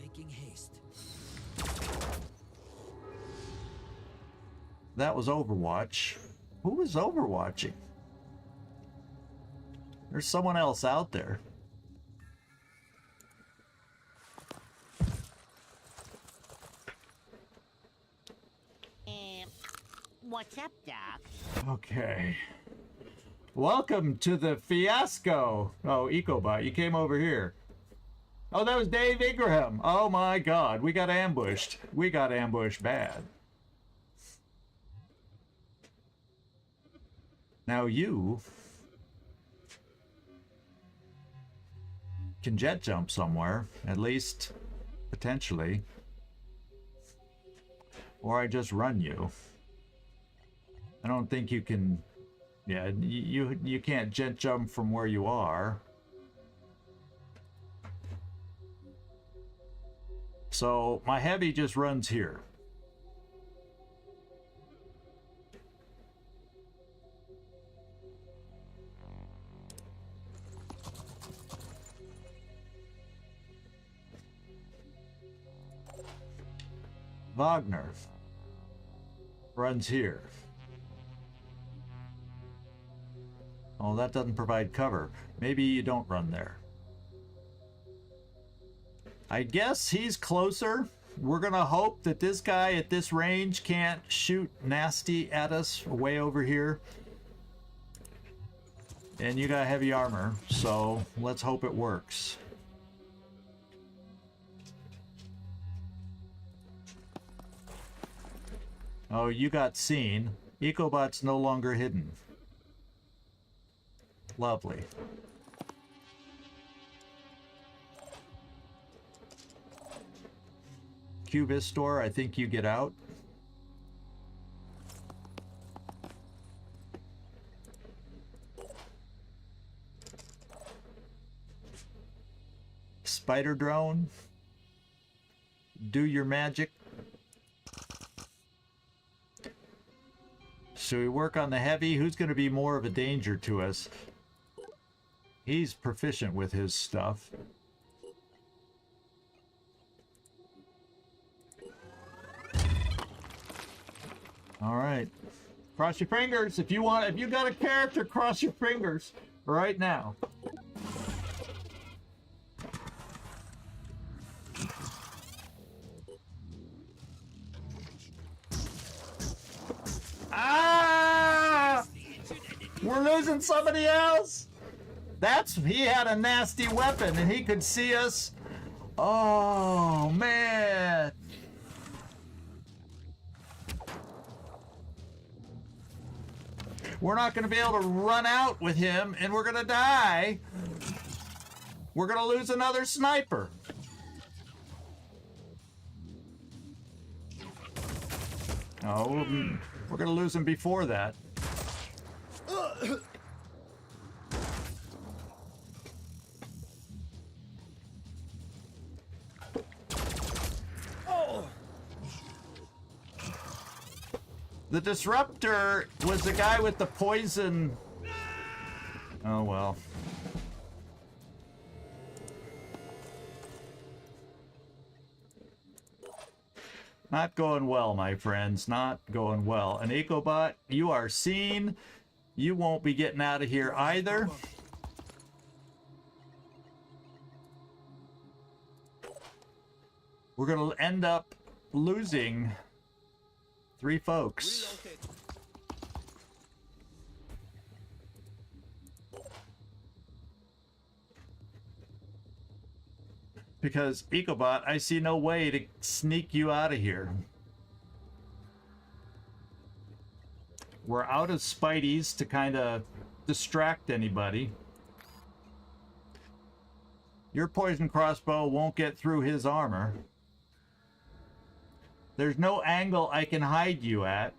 Speaker 4: Making haste.
Speaker 1: That was Overwatch. Who was Overwatching? There's someone else out there.
Speaker 2: What's up, Doc?
Speaker 1: Okay. Welcome to the fiasco. Oh, Ecobot, you came over here. Oh, that was Dave Ingraham. Oh my god, we got ambushed. We got ambushed bad. Now you... can jet jump somewhere, at least potentially. Or I just run you. I don't think you can. Yeah, you can't jet jump from where you are. So my heavy just runs here. Wagner runs here. Oh, that doesn't provide cover. Maybe you don't run there. I guess he's closer. We're gonna hope that this guy at this range can't shoot nasty at us way over here. And you got heavy armor, so let's hope it works. Oh, you got seen. Ecobot's no longer hidden. Lovely. Cubistor, I think you get out. Spider drone, do your magic. So we work on the heavy. Who's going to be more of a danger to us? He's proficient with his stuff. All right. Cross your fingers. If you got a character, cross your fingers right now. Ah! We're losing somebody else. He had a nasty weapon and he could see us. Oh, man. We're not going to be able to run out with him, and we're going to die. We're going to lose another sniper. Oh, we're going to lose him before that. The disruptor was the guy with the poison. Oh, well. Not going well, my friends. Not going well. An Ecobot, you are seen. You won't be getting out of here either. We're going to end up losing 3 folks. Because, Ecobot, I see no way to sneak you out of here. We're out of Spideys to kind of distract anybody. Your poison crossbow won't get through his armor. There's no angle I can hide you at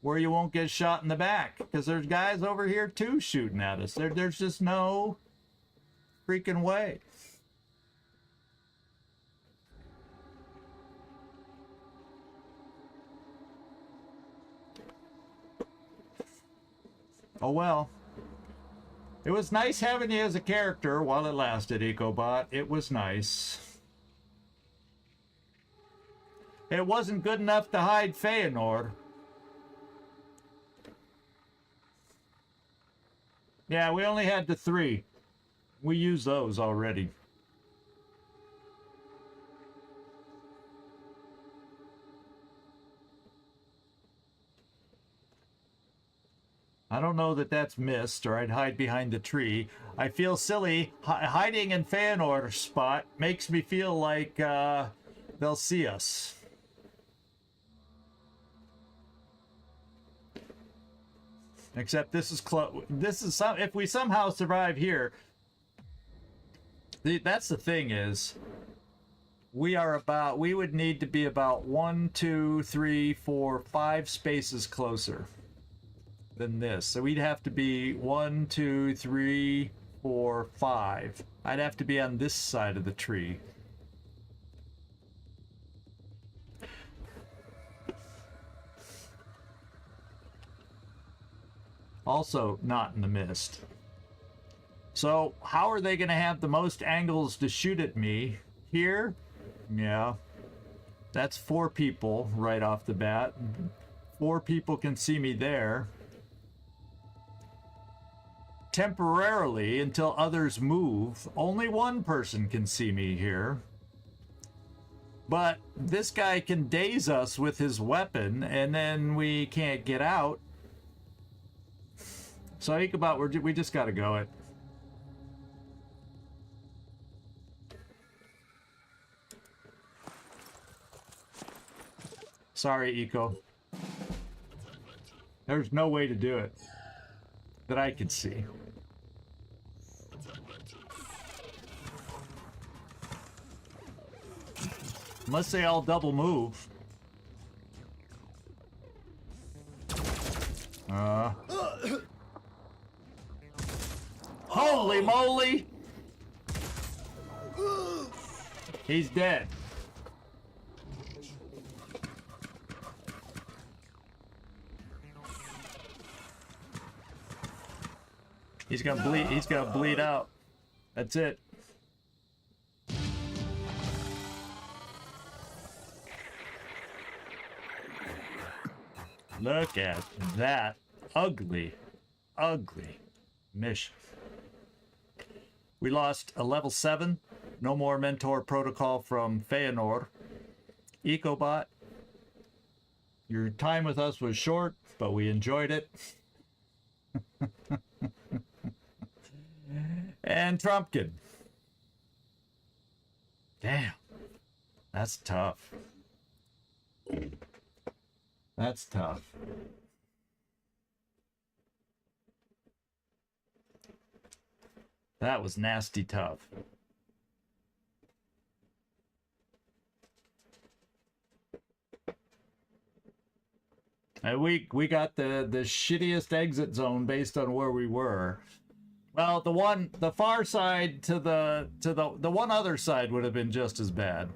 Speaker 1: where you won't get shot in the back, because there's guys over here too shooting at us. There's just no freaking way. Oh well. It was nice having you as a character while it lasted, Ecobot. It was nice. It wasn't good enough to hide Feyenoord. Yeah, we only had the 3. We used those already. I don't know that that's missed, or I'd hide behind the tree. I feel silly. Hiding in Feyenoord's spot makes me feel like they'll see us. Except this is close. This is if we somehow survive here, That's the thing is, we would need to be about 1, 2, 3, 4, 5 spaces closer than this. So we'd have to be 1, 2, 3, 4, 5. I'd have to be on this side of the tree. Also, not in the mist. So, how are they going to have the most angles to shoot at me? Here? Yeah. That's 4 people right off the bat. 4 people can see me there. Temporarily, until others move, only 1 person can see me here. But this guy can daze us with his weapon, and then we can't get out. So Ichabod, we just gotta go it. Sorry, Eco. There's no way to do it that I could see. Unless they all double move. Holy moly! He's dead. He's gonna bleed out. That's it. Look at that ugly mission. We lost a level 7. No more mentor protocol from Feanor. Ecobot, your time with us was short, but we enjoyed it. And Trumpkin. Damn. That's tough. That's tough. That was nasty tough. And we got the shittiest exit zone based on where we were. Well, the far side to the one other side would have been just as bad.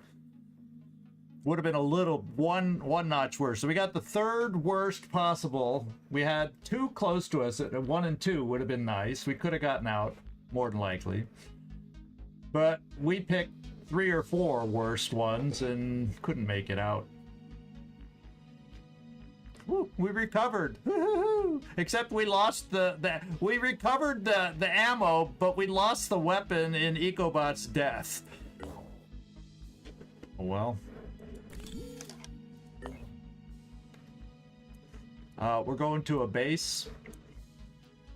Speaker 1: Would have been a little one notch worse. So we got the 3rd worst possible. We had 2 close to us. 1 and 2 would have been nice. We could have gotten out, more than likely. But we picked 3 or 4 worst ones and couldn't make it out. Woo, we recovered. Woo-hoo-hoo. Except we lost we recovered the ammo, but we lost the weapon in Ecobot's death. Oh well. We're going to a base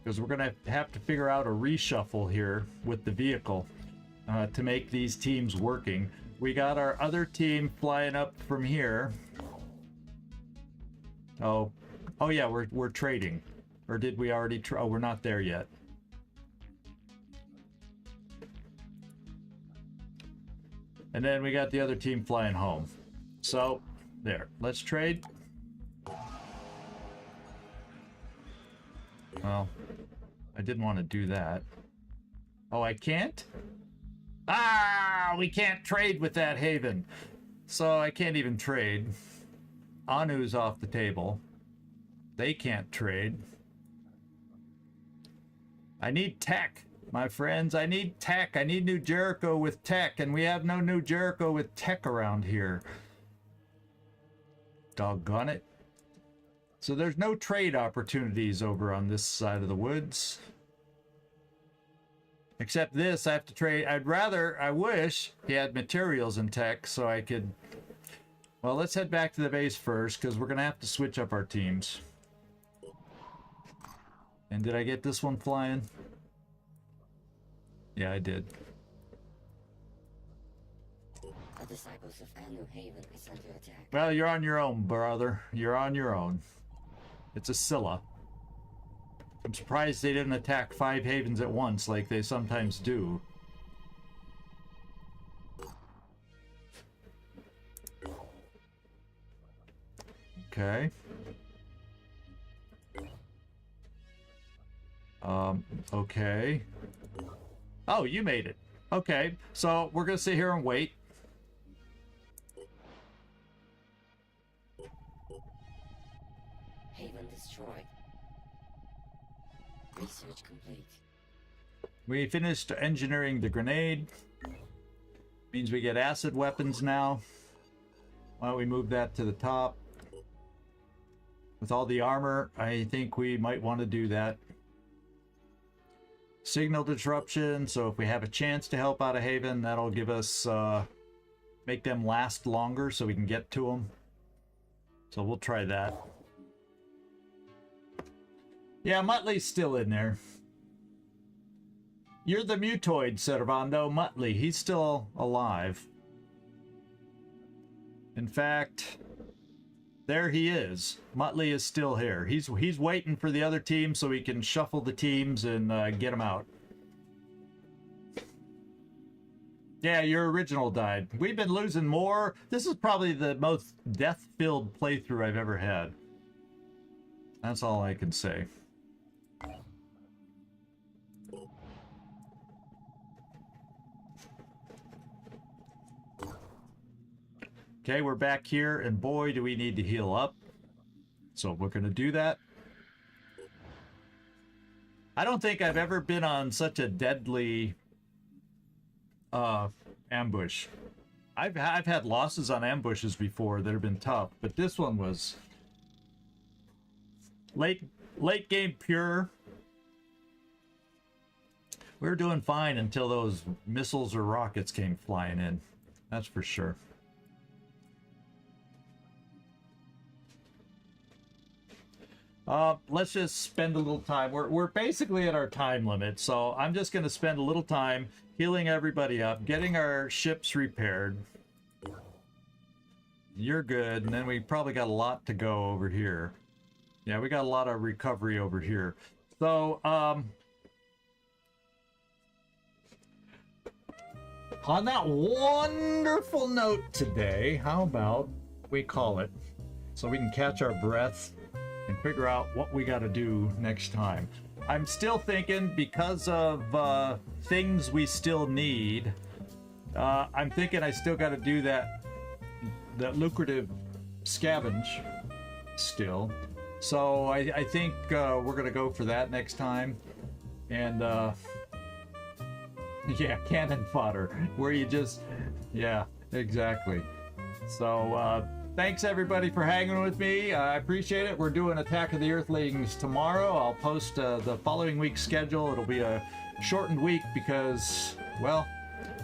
Speaker 1: because we're gonna have to figure out a reshuffle here with the vehicle to make these teams working. We got our other team flying up from here. Oh yeah, we're trading. Or did we already oh, we're not there yet. And then we got the other team flying home. So, there. Let's trade. Well, I didn't want to do that. Oh, I can't? Ah, we can't trade with that Haven. So I can't even trade. Anu's off the table. They can't trade. I need tech, my friends. I need tech. I need New Jericho with tech, and we have no New Jericho with tech around here. Doggone it. So there's no trade opportunities over on this side of the woods. Except this, I have to trade. I wish he had materials and tech so I could... Well, let's head back to the base first, because we're going to have to switch up our teams. And did I get this one flying? Yeah, I did.
Speaker 7: The disciples of Anu Haven is under attack.
Speaker 1: Well, you're on your own, brother. You're on your own. It's a Scylla. I'm surprised they didn't attack 5 havens at once like they sometimes do. Okay. Okay. Oh, you made it. Okay, so we're gonna sit here and wait.
Speaker 7: Haven destroyed. Research complete.
Speaker 1: We finished engineering the grenade. Means we get acid weapons now. Why don't we move that to the top? With all the armor, I think we might want to do that. Signal disruption, so if we have a chance to help out a Haven, that'll give us, make them last longer so we can get to them. So we'll try that. Yeah, Muttley's still in there. You're the mutoid, Servando. Muttley, he's still alive. In fact, there he is. Muttley is still here. He's waiting for the other team so he can shuffle the teams and get them out. Yeah, your original died. We've been losing more. This is probably the most death-filled playthrough I've ever had. That's all I can say. Okay, we're back here, and boy, do we need to heal up. So we're going to do that. I don't think I've ever been on such a deadly ambush. I've had losses on ambushes before that have been tough, but this one was late game pure. We were doing fine until those missiles or rockets came flying in. That's for sure. Let's just spend a little time. We're basically at our time limit, so I'm just going to spend a little time healing everybody up, getting our ships repaired. You're good, and then we probably got a lot to go over here. Yeah, we got a lot of recovery over here. So, on that wonderful note today, how about we call it so we can catch our breath and figure out what we got to do next time. I'm still thinking, because of things we still need, I'm thinking I still got to do that lucrative scavenge still. So I think we're going to go for that next time. And yeah, cannon fodder, where you just, yeah, exactly. So thanks everybody for hanging with me. I appreciate it. We're doing Attack of the Earthlings tomorrow. I'll post the following week's schedule. It'll be a shortened week because, well,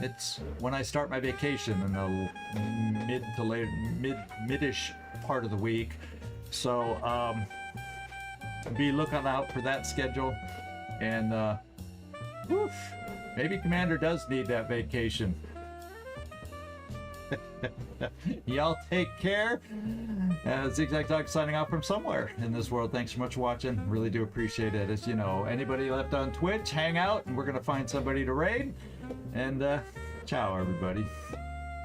Speaker 1: it's when I start my vacation in the mid to late mid-ish part of the week. So be looking out for that schedule. And woof, maybe Commander does need that vacation. Y'all take care. ZigZagZog signing off from somewhere in this world. Thanks so much for watching. Really do appreciate it. As you know, anybody left on Twitch, hang out, and we're gonna find somebody to raid. And ciao, everybody.